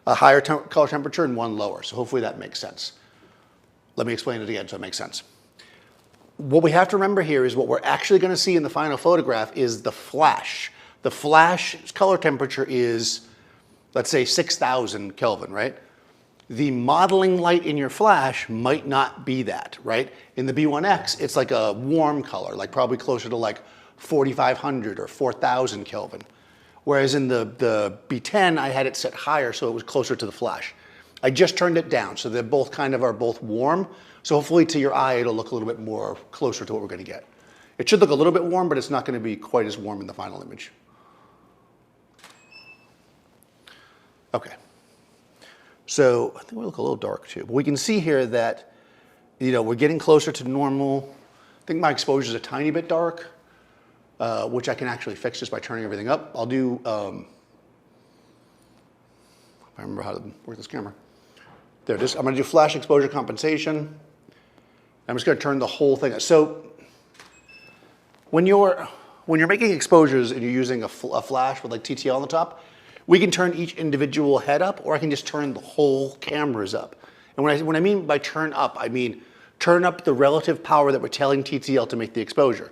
a higher color temperature and one lower, so hopefully that makes sense. Let me explain it again so it makes sense. What we have to remember here is what we're actually gonna see in the final photograph is the flash. The flash color temperature is, let's say 6,000 Kelvin, right? The modeling light in your flash might not be that, right? In the B1X, it's like a warm color, like probably closer to like 4,500 or 4,000 Kelvin. Whereas in the B10, I had it set higher, so it was closer to the flash. I just turned it down, so they both kind of are both warm. So hopefully to your eye, it'll look a little bit more closer to what we're gonna get. It should look a little bit warm, but it's not gonna be quite as warm in the final image. Okay. So I think we look a little dark too, but we can see here that, you know, we're getting closer to normal. I think my exposure is a tiny bit dark, which I can actually fix just by turning everything up. I'll do, if I remember how to work this camera. There it is. I'm gonna do flash exposure compensation. I'm just gonna turn the whole thing up. So when you're making exposures and you're using a flash with like TTL on the top, we can turn each individual head up, or I can just turn the whole cameras up. And when I mean by turn up, I mean turn up the relative power that we're telling TTL to make the exposure.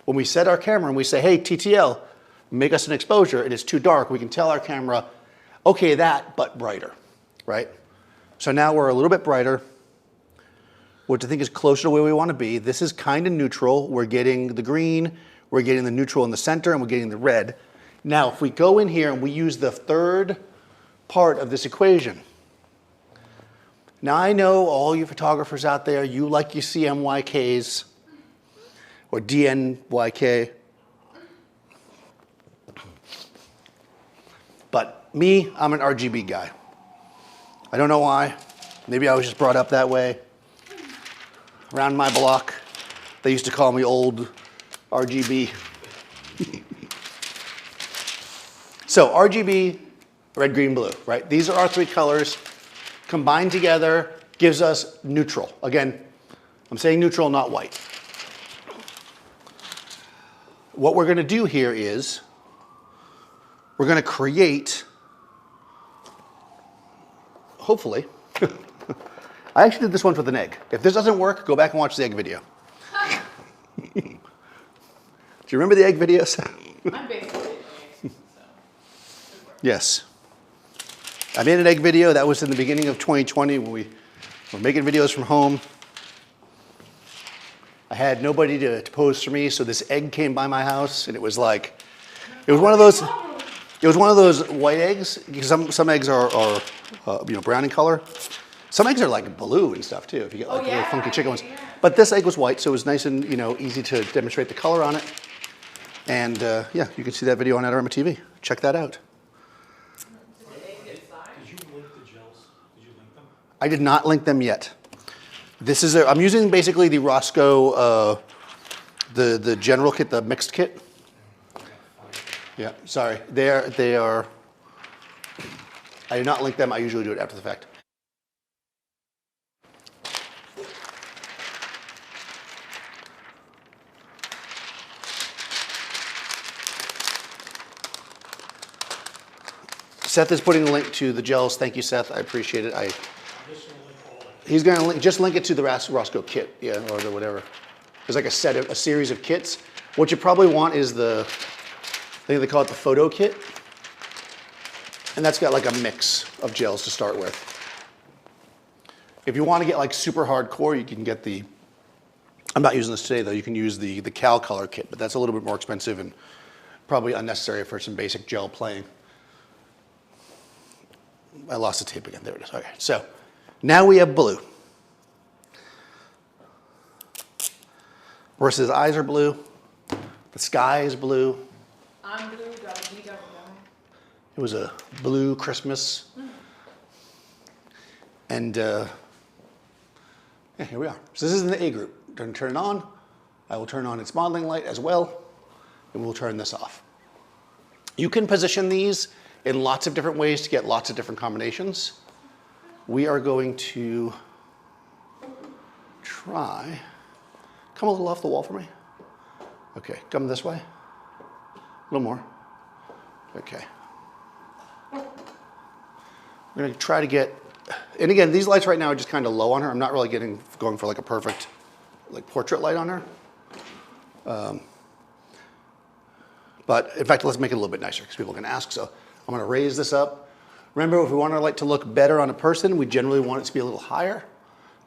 When we set our camera and we say, hey, TTL, make us an exposure, and it's too dark, we can tell our camera, okay, that, but brighter, right? So now we're a little bit brighter, which I think is closer to where we want to be. This is kind of neutral. We're getting the green, we're getting the neutral in the center, and we're getting the red. Now, if we go in here and we use the third part of this equation. Now, I know all you photographers out there, you like your CMYKs or DNYK. But me, I'm an RGB guy. I don't know why. Maybe I was just brought up that way. Around my block, they used to call me old RGB. So RGB, red, green, blue, right? These are our three colors. Combined together gives us neutral. Again, I'm saying neutral, not white. What we're gonna do here is we're gonna create, hopefully, I actually did this once with an egg. If this doesn't work, go back and watch the egg video. Do you remember the egg videos? I'm basically an egg, so. Yes. I made an egg video. That was in the beginning of 2020 when we were making videos from home. I had nobody to pose for me, so this egg came by my house, and it was like, it was one of those white eggs, because some eggs are you know, brown in color. Some eggs are like blue and stuff too, if you get like really funky chicken ones. Yeah. But this egg was white, so it was nice and, you know, easy to demonstrate the color on it. And yeah, you can see that video on Adorama TV. Check that out. Did you link the gels? Did you link them? I did not link them yet. This is I'm using basically the Roscoe, the general kit, the mixed kit. Yeah, sorry. They are, I did not link them. I usually do it after the fact. Seth is putting a link to the gels. Thank you, Seth. I appreciate it. He's going to just link it to the Roscoe kit, yeah, or the whatever. There's like a series of kits. What you probably want is I think they call it the photo kit. And that's got like a mix of gels to start with. If you want to get like super hardcore, you can get I'm not using this today though, you can use the Cal Color kit, but that's a little bit more expensive and probably unnecessary for some basic gel playing. I lost the tape again, there it is, okay. So now we have blue. Versus eyes are blue, the sky is blue. I'm blue, double. It was a blue Christmas. And yeah, here we are. So this is in the A group. I'm going to turn it on. I will turn on its modeling light as well, and we'll turn this off. You can position these in lots of different ways to get lots of different combinations. We are going to try, come a little off the wall for me. Okay, come this way. A little more. Okay. I'm gonna try to get, and again, these lights right now are just kind of low on her. I'm not really going for like a perfect like portrait light on her. But in fact, let's make it a little bit nicer because people can ask. So I'm going to raise this up. Remember, if we want our light to look better on a person, we generally want it to be a little higher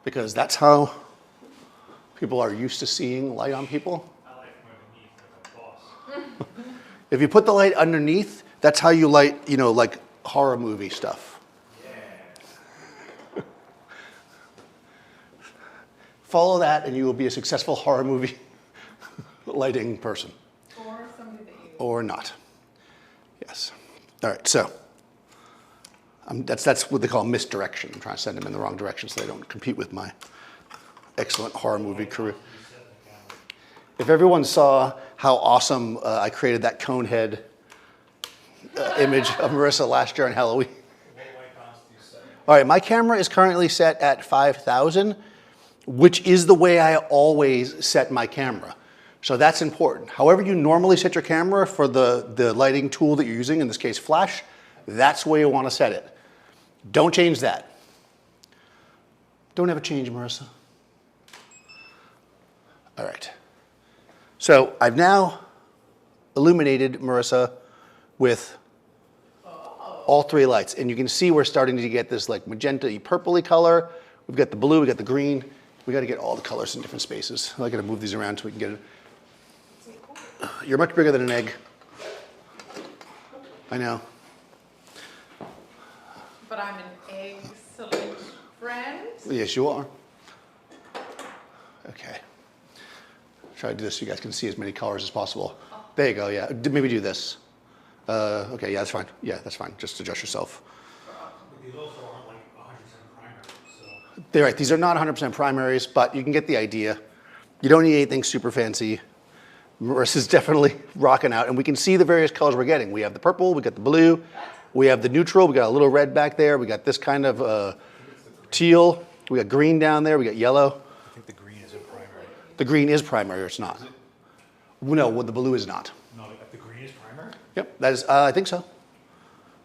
because that's how people are used to seeing light on people. I like from underneath like a boss. If you put the light underneath, that's how you light, you know, like horror movie stuff. Yeah. Follow that and you will be a successful horror movie lighting person. Or somebody that you. Or not. Yes. All right, so that's what they call misdirection. I'm trying to send them in the wrong direction so they don't compete with my excellent horror movie career. If everyone saw how awesome I created that cone head image of Marissa last year on Halloween. All right, my camera is currently set at 5,000, which is the way I always set my camera. So that's important. However you normally set your camera for the lighting tool that you're using, in this case flash, that's where you want to set it. Don't change that. Don't ever change, Marissa. All right. So I've now illuminated Marissa with all three lights. And you can see we're starting to get this like magenta-y purpley color. We've got the blue, we've got the green. We got to get all the colors in different spaces. I got to move these around so we can get it. You're much bigger than an egg. I know. But I'm an excellent friend. Yes, you are. Okay. Try to do this so you guys can see as many colors as possible. There you go, yeah. Maybe do this. Okay, yeah, that's fine. Yeah, that's fine. Just adjust yourself. But these also aren't like 100% primary, so. They're right. These are not 100% primaries, but you can get the idea. You don't need anything super fancy. Marissa's definitely rocking out, and we can see the various colors we're getting. We have the purple, we got the blue, we have the neutral, we got a little red back there, we got this kind of teal, we got green down there, we got yellow. I think the green is a primary. The green is primary, or it's not. No, well, the blue is not. No, the green is primary? Yep, that is, I think so.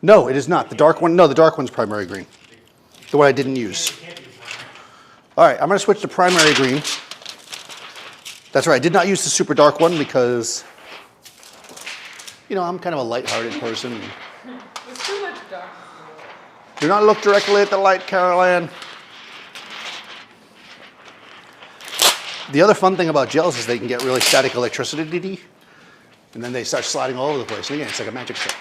No, it is not. The dark one, no, the dark one's primary green. The one I didn't use. It can't be primary. All right, I'm gonna switch to primary green. That's right, I did not use the super dark one because, you know, I'm kind of a lighthearted person. There's too much dark. Do not look directly at the light, Caroline. The other fun thing about gels is they can get really static electricity, and then they start sliding all over the place. And again, it's like a magic trick.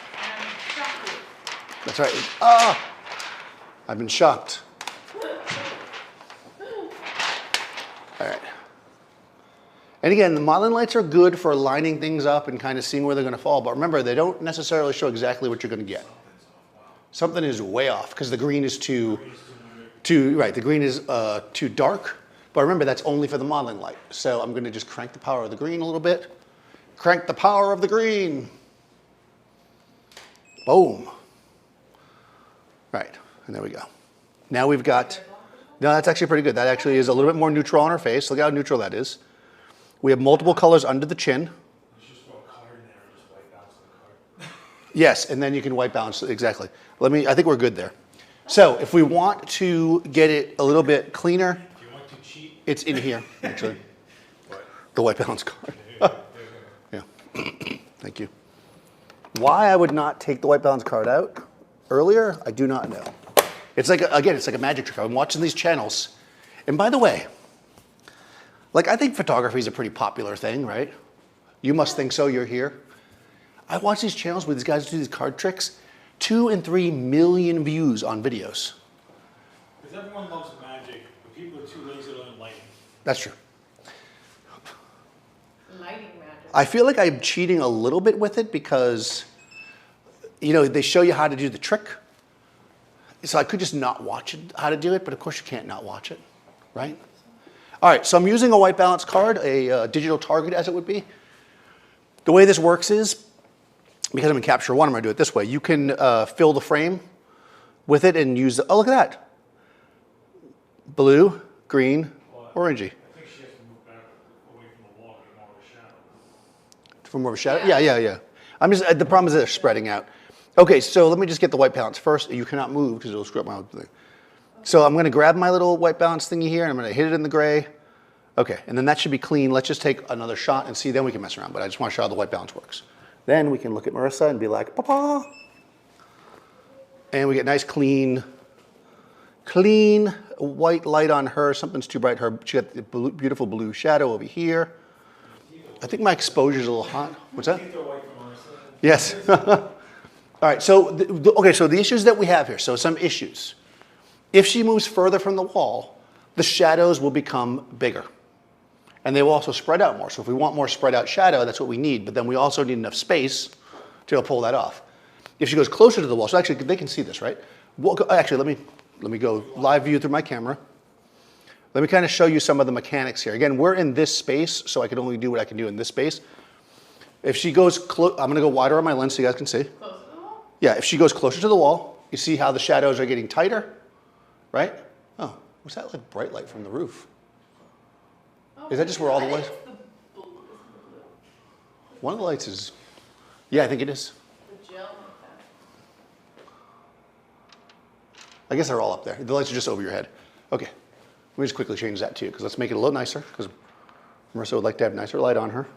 That's right. Ah! I've been shocked. All right. And again, the modeling lights are good for lining things up and kind of seeing where they're going to fall. But remember, they don't necessarily show exactly what you're going to get. Something is way off because the green is too right. The green is too dark. But remember, that's only for the modeling light. So I'm going to just crank the power of the green a little bit. Crank the power of the green. Boom. Right, and there we go. Now we've got, no, that's actually pretty good. That actually is a little bit more neutral on our face. Look how neutral that is. We have multiple colors under the chin. Let's just throw a color in there and just white balance the color. Yes, and then you can white balance, exactly. I think we're good there. So if we want to get it a little bit cleaner, If you want to cheat, it's in here, actually. what? The white balance card. Yeah, thank you. Why I would not take the white balance card out earlier, I do not know. It's like, again, it's like a magic trick. I'm watching these channels. And by the way, like I think photography is a pretty popular thing, right? You must think so, you're here. I watch these channels where these guys do these card tricks, 2 and 3 million views on videos. Because everyone loves magic, but people are too lazy to learn lighting. That's true. Lighting magic. I feel like I'm cheating a little bit with it because, you know, they show you how to do the trick. So I could just not watch it, how to do it, but of course you can't not watch it, right? All right, so I'm using a white balance card, a digital target as it would be. The way this works is, because I'm in Capture One, I'm gonna do it this way. You can fill the frame with it and use, oh, look at that. Blue, green, orangey. I think she has to move back away from the wall to get more of a shadow. For more of a shadow? Yeah. I'm just, the problem is they're spreading out. Okay, so let me just get the white balance first. You cannot move because it'll screw up my whole thing. So I'm gonna grab my little white balance thingy here and I'm gonna hit it in the gray. Okay, and then that should be clean. Let's just take another shot and see, then we can mess around, but I just wanna show how the white balance works. Then we can look at Marissa and be like, papa. And we get nice, clean white light on her. Something's too bright. She got the beautiful blue shadow over here. I think my exposure's a little hot. What's that? Yes. All right, so, okay, so the issues that we have here, so some issues. If she moves further from the wall, the shadows will become bigger. And they will also spread out more. So if we want more spread out shadow, that's what we need. But then we also need enough space to pull that off. If she goes closer to the wall, so actually they can see this, right? Actually, let me go live view through my camera. Let me kind of show you some of the mechanics here. Again, we're in this space, so I can only do what I can do in this space. If she goes close, I'm gonna go wider on my lens so you guys can see. Close to the wall? Yeah, if she goes closer to the wall, you see how the shadows are getting tighter, right? Oh, was that like bright light from the roof? Oh, Is that just where all the I think lights? it's the blue. Is it the blue? One of the lights is, yeah, I think it is. The gel like that. I guess they're all up there. The lights are just over your head. Okay, let me just quickly change that too, because let's make it a little nicer, because Marissa would like to have nicer light on her.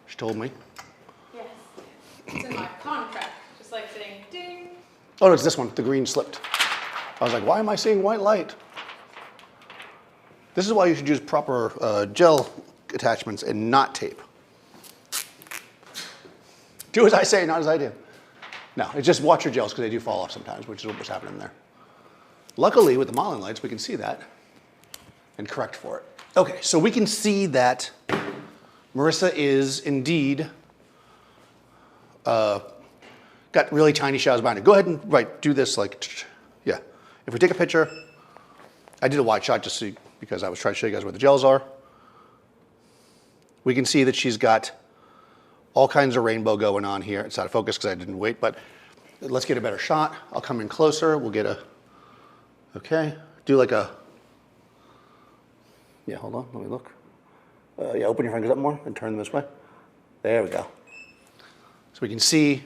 She told me. Yes. It's in my contract. Just like saying ding. Oh, no, it's this one. The green slipped. I was like, why am I seeing white light? This is why you should use proper gel attachments and not tape. Do as I say, not as I do. No, it's just watch your gels because they do fall off sometimes, which is what was happening there. Luckily, with the modeling lights, we can see that and correct for it. Okay, so we can see that Marissa is indeed got really tiny shadows behind her. Go ahead and do this like, yeah. If we take a picture, I did a wide shot just so because I was trying to show you guys where the gels are. We can see that she's got all kinds of rainbow going on here. It's out of focus because I didn't wait, but let's get a better shot. I'll come in closer. We'll get a, okay, do like a, yeah, hold on, let me look. Yeah, open your fingers up more and turn them this way. There we go. So we can see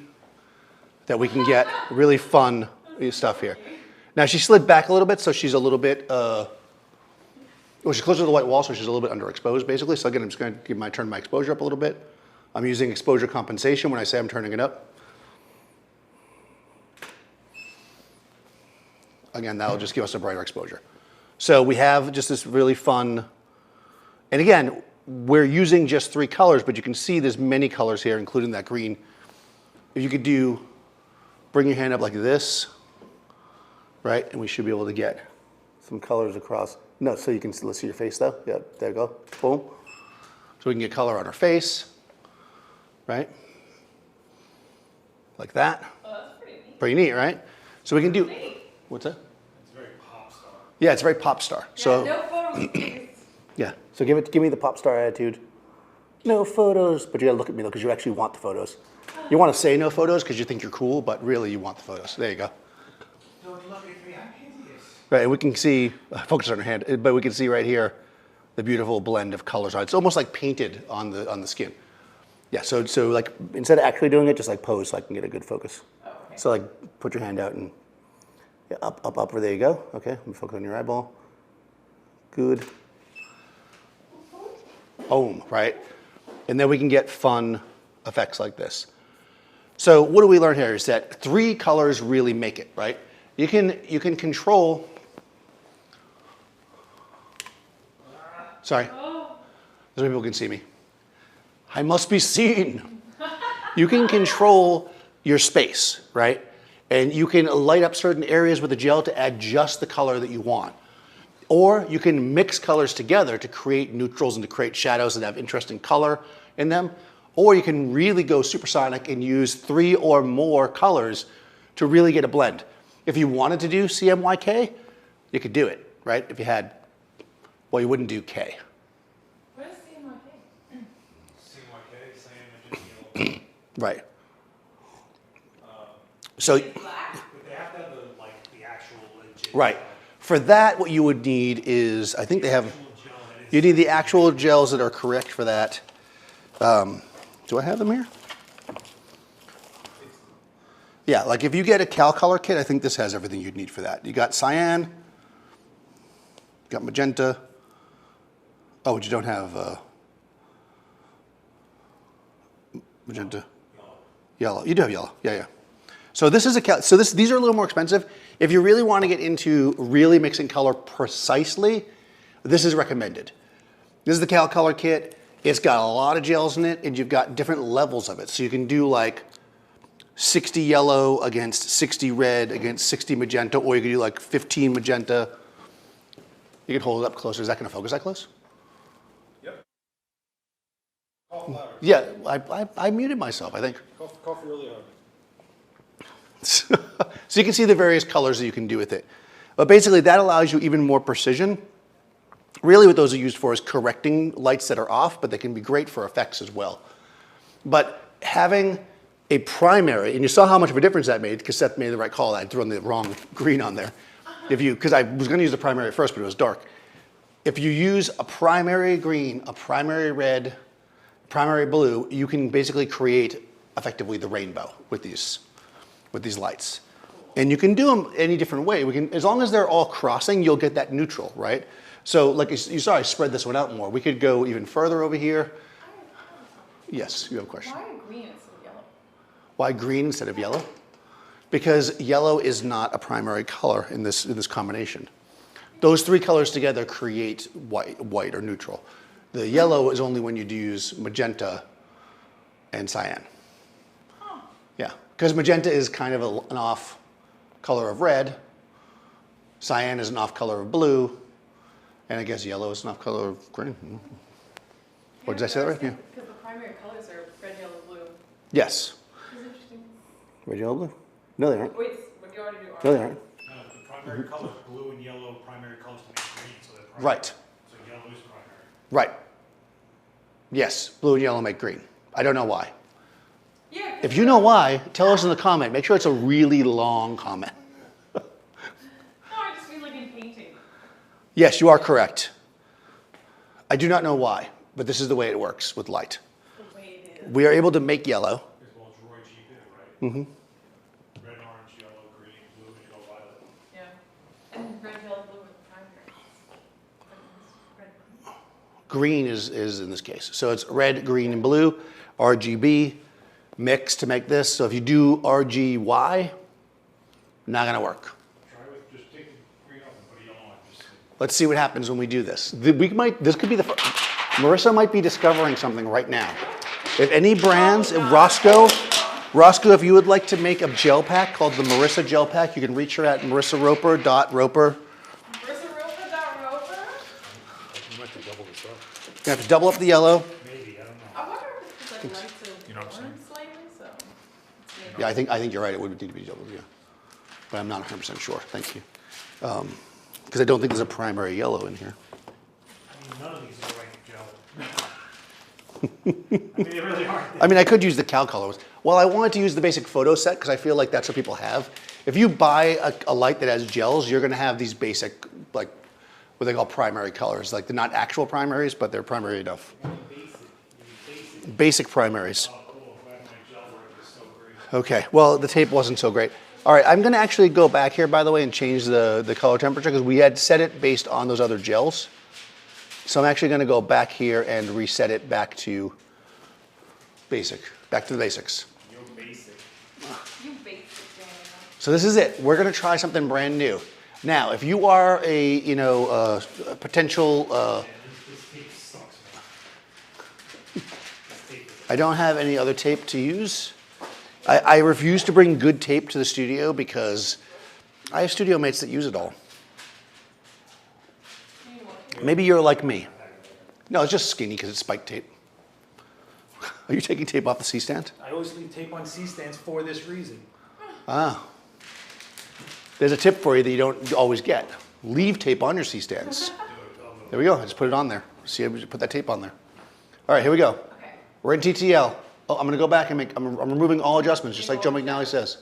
that we can get really fun stuff here. Now she slid back a little bit, so she's a little bit, well, she's closer to the white wall, so she's a little bit underexposed basically. So again, I'm just gonna turn my exposure up a little bit. I'm using exposure compensation when I say I'm turning it up. Again, that'll just give us a brighter exposure. So we have just this really fun, and again, we're using just 3 colors, but you can see there's many colors here, including that green. If you could bring your hand up like this, right? And we should be able to get some colors across. No, so you can still see your face though. Yeah, there you go, boom. So we can get color on her face, right? Like that. Oh, that's pretty neat. Pretty neat, right? So we can do, what's that? It's very pop star. Yeah, it's very pop star. Yeah, So no photos, please. yeah, so give me the pop star attitude. No photos, but you gotta look at me though, because you actually want the photos. You want to say no photos because you think you're cool, but really you want the photos. There you go. Don't look at me, I'm hideous. Right, and we can see, focus on her hand, but we can see right here the beautiful blend of colors on it. It's almost like painted on the skin. Yeah, so like instead of actually doing it, just like pose so I can get a good focus. Oh, okay. So like put your hand out and yeah, up, there you go. Okay, let me focus on your eyeball. Good. Boom, right? And then we can get fun effects like this. So what do we learn here is that 3 colors really make it, right? You can control, sorry, so people can see me. I must be seen. You can control your space, right? And you can light up certain areas with the gel to add just the color that you want. Or you can mix colors together to create neutrals and to create shadows that have interesting color in them. Or you can really go supersonic and use 3 or more colors to really get a blend. If you wanted to do CMYK, you could do it, right? If you had, well, you wouldn't do K. What is CMYK? CMYK, same image as the Right. So, It's black? But they have to have the actual legit. right. For that, what you would need is, I think they have, Actual gel that is- you need the actual gels that are correct for that. Do I have them here? Yeah, like if you get a CalColor kit, I think this has everything you'd need for that. You got cyan, you got magenta. Oh, but you don't have magenta. Yellow. You do have yellow. Yeah, yeah. So this is these are a little more expensive. If you really want to get into really mixing color precisely, this is recommended. This is the Cal Color Kit. It's got a lot of gels in it, and you've got different levels of it. So you can do like 60 yellow against 60 red against 60 magenta, or you can do like 15 magenta. You can hold it up closer. Is that going to focus that close? Yep. Cough louder. Yeah, I muted myself, I think. Cough really hard. So you can see the various colors that you can do with it. But basically that allows you even more precision. Really what those are used for is correcting lights that are off, but they can be great for effects as well. But having a primary, and you saw how much of a difference that made, because Seth made the right call. I'd thrown the wrong green on there. Because I was going to use the primary first, but it was dark. If you use a primary green, a primary red, primary blue, you can basically create effectively the rainbow with these lights. And you can do them any different way. As long as they're all crossing, you'll get that neutral, right? So like you saw, I spread this one out more. We could go even further over here. Yes, you have a question. Why green instead of yellow? Why green instead of yellow? Because yellow is not a primary color in this combination. Those three colors together create white or neutral. The yellow is only when you use magenta and cyan. Huh. Yeah, because magenta is kind of an off color of red, cyan is an off color of blue, and I guess yellow is an off color of green. Or did I say that right? Yeah. Because the primary colors are red, yellow, blue. Yes. It's interesting. Red, yellow, blue? No, they aren't. Wait, but you already do orange. No, they aren't. No, the primary colors, blue and yellow, primary colors to make green, so they're primary. Right. So yellow is primary. Right. Yes, blue and yellow make green. I don't know why. Yeah. If you know why, tell us in the comment. Make sure it's a really long comment. No, I just mean like in painting. Yes, you are correct. I do not know why, but this is the way it works with light. The way it is. We are able to make yellow. As well as Roy G. did, right? Mm-hmm. Red, orange, yellow, green, blue, and yellow, violet. Yeah. And red, yellow, blue are the primary. Red. Green is in this case. So it's red, green, and blue, RGB, mix to make this. So if you do RGY, not gonna work. Try with, just take the green off and put a yellow on. Just Let's see what happens when we do this. This could be the first. Marissa might be discovering something right now. If any brands, if Roscoe, if you would like to make a gel pack called the Marissa Gel Pack, you can reach her at marissaroper.roper. MarissaRoper.roper? You might have to double this up. You have to double up the yellow. maybe, I don't know. I wonder if it's like lights of You know what I'm orange slightly, so. it's maybe- Yeah, I think you're right. It would need to be double, yeah. But I'm not 100% sure. Thank you. Because I don't think there's a primary yellow in here. I mean, none of these are right gel. I mean, they really aren't. I mean, I could use the Cal colors. Well, I wanted to use the basic photo set because I feel like that's what people have. If you buy a light that has gels, you're going to have these basic, like, what they call primary colors. Like, they're not actual primaries, but they're primary enough. Basic primaries. Oh, cool. Glad my gel work is so great. Okay, well, the tape wasn't so great. All right, I'm going to actually go back here, by the way, and change the color temperature because we had set it based on those other gels. So I'm actually going to go back here and reset it back to basic, back to the basics. You're basic. You basic Daniel. So this is it. We're going to try something brand new. Now, if you are a a potential, This tape sucks, man. This tape is I don't have any other tape to use. I refuse to bring good tape to the studio because I have studio mates that use it all. Maybe you're like me. No, it's just skinny because it's spiked tape. Are you taking tape off the C-stand? I always leave tape on C-stands for this reason. Ah. There's a tip for you that you don't always get. Leave tape on your C-stands. There we go. I just put it on there. See, I put that tape on there. All right, here we go. Okay. We're in TTL. Oh, I'm going to go back and I'm removing all adjustments, just like Joe McNally says.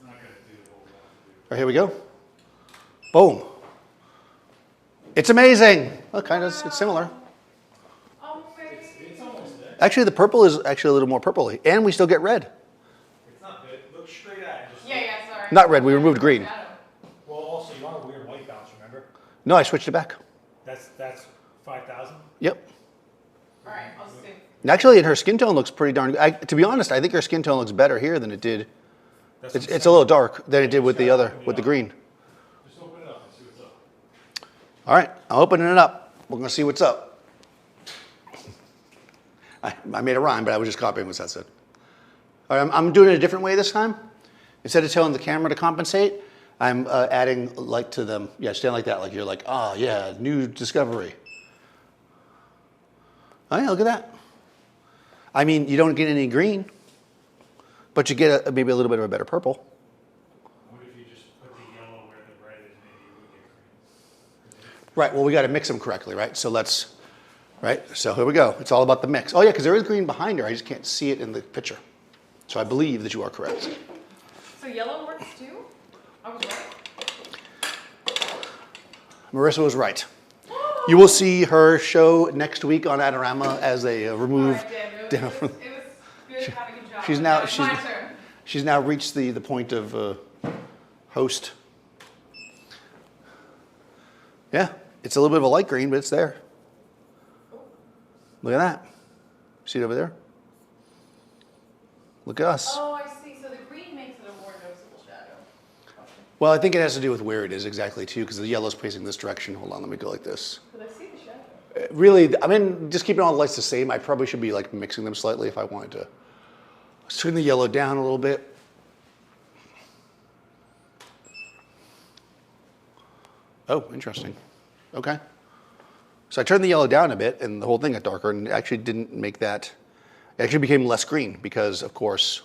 not going to do what we want All right, here we go. Boom. It's amazing. Well, kind of, it's similar. Oh, maybe. It's almost there. Actually, the purple is actually a little more purpley, and we still get red. It's not good. Look straight at it. Just Yeah, sorry. Not red, we removed green. Shadow. Well, also, you want a weird white balance, remember? No, I switched it back. That's 5,000. Yep. All right, I'll just do. Actually, and her skin tone looks pretty darn good. To be honest, I think her skin tone looks better here than it did. It's a little dark than it did with the other, with the green. Just open it up and see what's up. All right, I'm opening it up. We're gonna see what's up. I made a rhyme, but I was just copying what that said. All right, I'm doing it a different way this time. Instead of telling the camera to compensate, I'm adding light to them. Yeah, stand like that, like you're like, oh yeah, new discovery. Oh yeah, look at that. I mean, you don't get any green, but you get maybe a little bit of a better purple. What if you just put the yellow where the red is, maybe you would get green? Right, well, we got to mix them correctly, right? So let's, right? So here we go. It's all about the mix. Oh yeah, because there is green behind her. I just can't see it in the picture. So I believe that you are correct. So yellow works too? I was right. Marissa was right. You will see her show next week on Adorama as a remove. All right, Daniel. It was good having a job. She's Now now it's my turn. she's now reached the point of host. Yeah, it's a little bit of a light green, but it's there. Look at that. See it over there? Look at us. Oh, I see. So the green makes it a more noticeable shadow. Okay. Well, I think it has to do with where it is exactly too, because the yellow's facing this direction. Hold on, let me go like this. But I see the shadow. Really, I mean, just keeping all the lights the same. I probably should be like mixing them slightly if I wanted to. Let's turn the yellow down a little bit. Oh, interesting. Okay. So I turned the yellow down a bit and the whole thing got darker and it actually didn't make that, it actually became less green because of course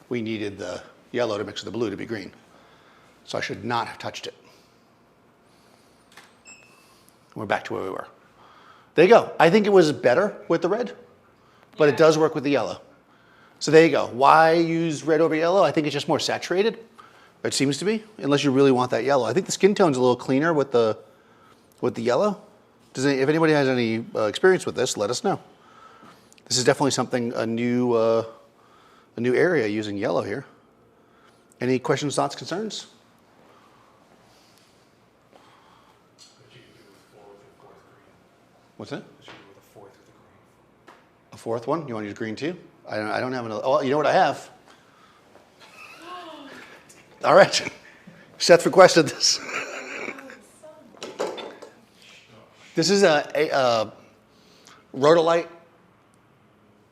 we needed the yellow to mix with the blue to be green. So I should not have touched it. We're back to where we were. There you go. I think it was better with the red, but it does work with the yellow. So there you go. Why use red over yellow? I think it's just more saturated. It seems to be, unless you really want that yellow. I think the skin tone's a little cleaner with the yellow. If anybody has any experience with this, let us know. This is definitely something, a new area using yellow here. Any questions, thoughts, concerns? But you could do a 4 with a 4th green. What's that? But you could do with a 4th with a green. A fourth one? You want to use green too? I don't have another. Oh, you know what I have? All right. Seth requested this. This is a Rhodolite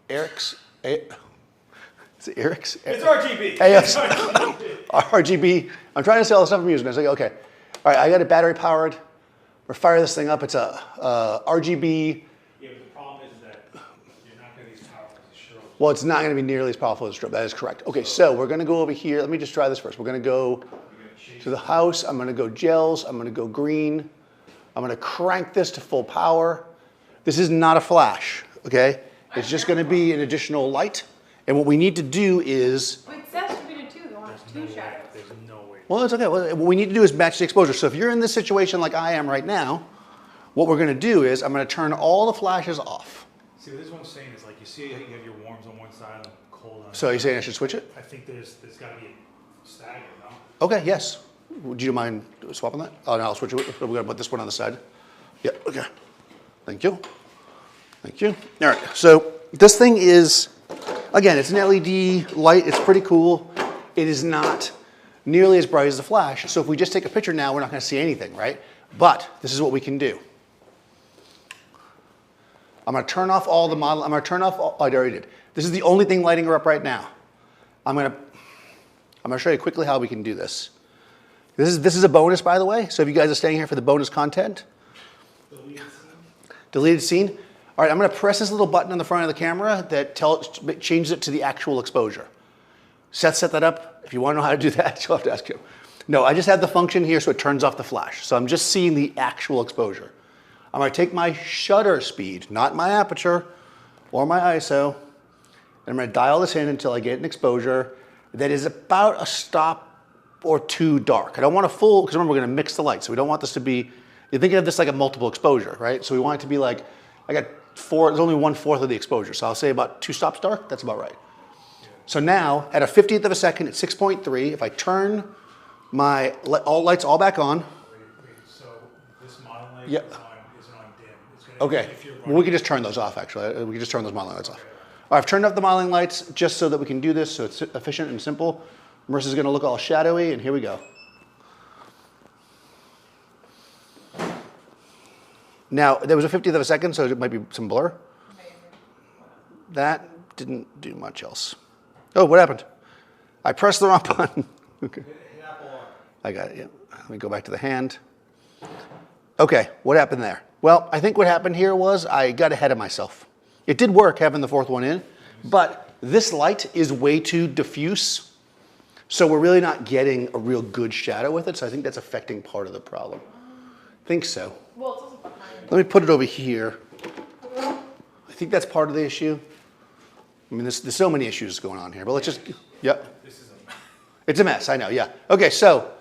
Eric's. Is it Eric's? It's RGB. AF's RGB. I'm trying to sell the stuff I'm using. I was like, okay. All right, I got it battery powered. We're firing this thing up. It's a RGB. Yeah, but the problem is that you're not going to be as powerful as a strobe. Well, it's not going to be nearly as powerful as a strobe. That is correct. Okay, so we're going to go over here. Let me just try this first. We're going to go to the house. I'm going to go gels. I'm going to go green. I'm going to crank this to full power. This is not a flash, okay? It's just going to be an additional light. And what we need to do is, Wait, Seth should be two. They want two shadows. There's no way. well, it's okay. What we need to do is match the exposure. So if you're in this situation like I am right now, what we're going to do is I'm going to turn all the flashes off. See, what this one's saying is like you see how you have your warms on one side and cold on the So other. you're saying I should switch it? I think there's got to be a stagger, no? Okay, yes. Would you mind swapping that? Oh, no, I'll switch it. We're going to put this one on the side. Yep, okay. Thank you. Thank you. All right, so this thing is, again, it's an LED light. It's pretty cool. It is not nearly as bright as the flash. So if we just take a picture now, we're not going to see anything, right? But this is what we can do. I'm going to turn off all the model. I'm going to turn off all, oh, I already did. This is the only thing lighting her up right now. I'm going to show you quickly how we can do this. This is a bonus, by the way. So if you guys are staying here for the bonus content. Deleted scene. All right, I'm going to press this little button on the front of the camera that changes it to the actual exposure. Seth set that up. If you want to know how to do that, you'll have to ask him. No, I just have the function here so it turns off the flash. So I'm just seeing the actual exposure. I'm going to take my shutter speed, not my aperture or my ISO, and I'm going to dial this in until I get an exposure that is about a stop or two dark. I don't want a full, because remember we're going to mix the light, so we don't want this to be, you're thinking of this like a multiple exposure, right? So we want it to be like, I got there's only 1/4 of the exposure, so I'll say about 2 stops dark, that's about right. So now, at a 50th of a second at 6.3, if I turn my lights all back on. Wait, so this model light Yeah. is on dim. It's going Okay, If you're well, we can just turn those off, actually. We can just turn those modeling lights off. All right, I've turned off the modeling lights just so that we can do this so it's efficient and simple. Marissa's gonna look all shadowy, and here we go. Now, there was a 50th of a second, so it might be some blur. That didn't do much else. Oh, what happened? I pressed the wrong button. Okay. Hit Apple R. I got it, yeah. Let me go back to the hand. Okay, what happened there? Well, I think what happened here was I got ahead of myself. It did work having the fourth one in, but this light is way too diffuse, so we're really not getting a real good shadow with it, so I think that's affecting part of the problem. I think so. Well, it's also behind. Let me put it over here. I think that's part of the issue. I mean, there's so many issues going on here, but let's just, yep. This is a mess. It's a mess, I know, yeah. Okay, so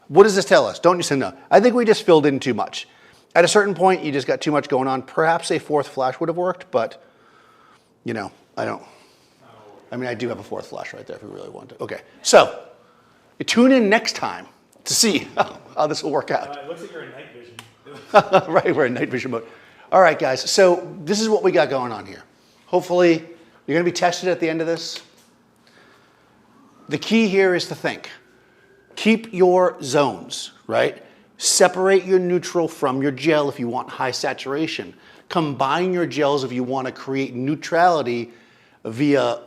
what does this tell us? Don't you say no? I think we just filled in too much. At a certain point, you just got too much going on. Perhaps a fourth flash would have worked, but, you know, I don't. I mean, I do have a fourth flash right there if we really want to. Okay, so tune in next time to see how this will work out. It looks like you're in night vision. Right, we're in night vision mode. All right, guys, so this is what we got going on here. Hopefully, you're going to be tested at the end of this. The key here is to think. Keep your zones, right? Separate your neutral from your gel if you want high saturation. Combine your gels if you want to create neutrality via,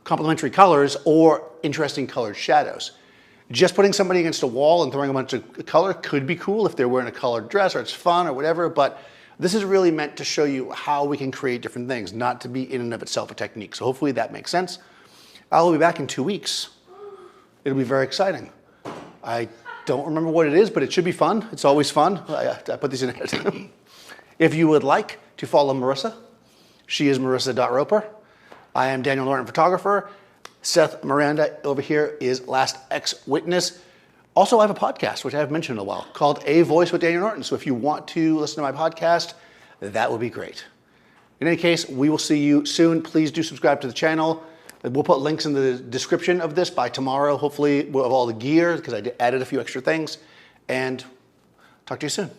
complementary colors or interesting colored shadows. Just putting somebody against a wall and throwing a bunch of color could be cool if they're wearing a colored dress or it's fun or whatever, but this is really meant to show you how we can create different things, not to be in and of itself a technique. So hopefully that makes sense. I'll be back in 2 weeks. It'll be very exciting. I don't remember what it is, but it should be fun. It's always fun. I put these in it. If you would like to follow Marissa, she is marissa.roper. I am Daniel Norton Photographer. Seth Miranda over here is Last X Witness. Also, I have a podcast, which I haven't mentioned in a while, called A Voice with Daniel Norton. So if you want to listen to my podcast, that would be great. In any case, we will see you soon. Please do subscribe to the channel. We'll put links in the description of this by tomorrow, hopefully, of all the gear, because I added a few extra things. And talk to you soon.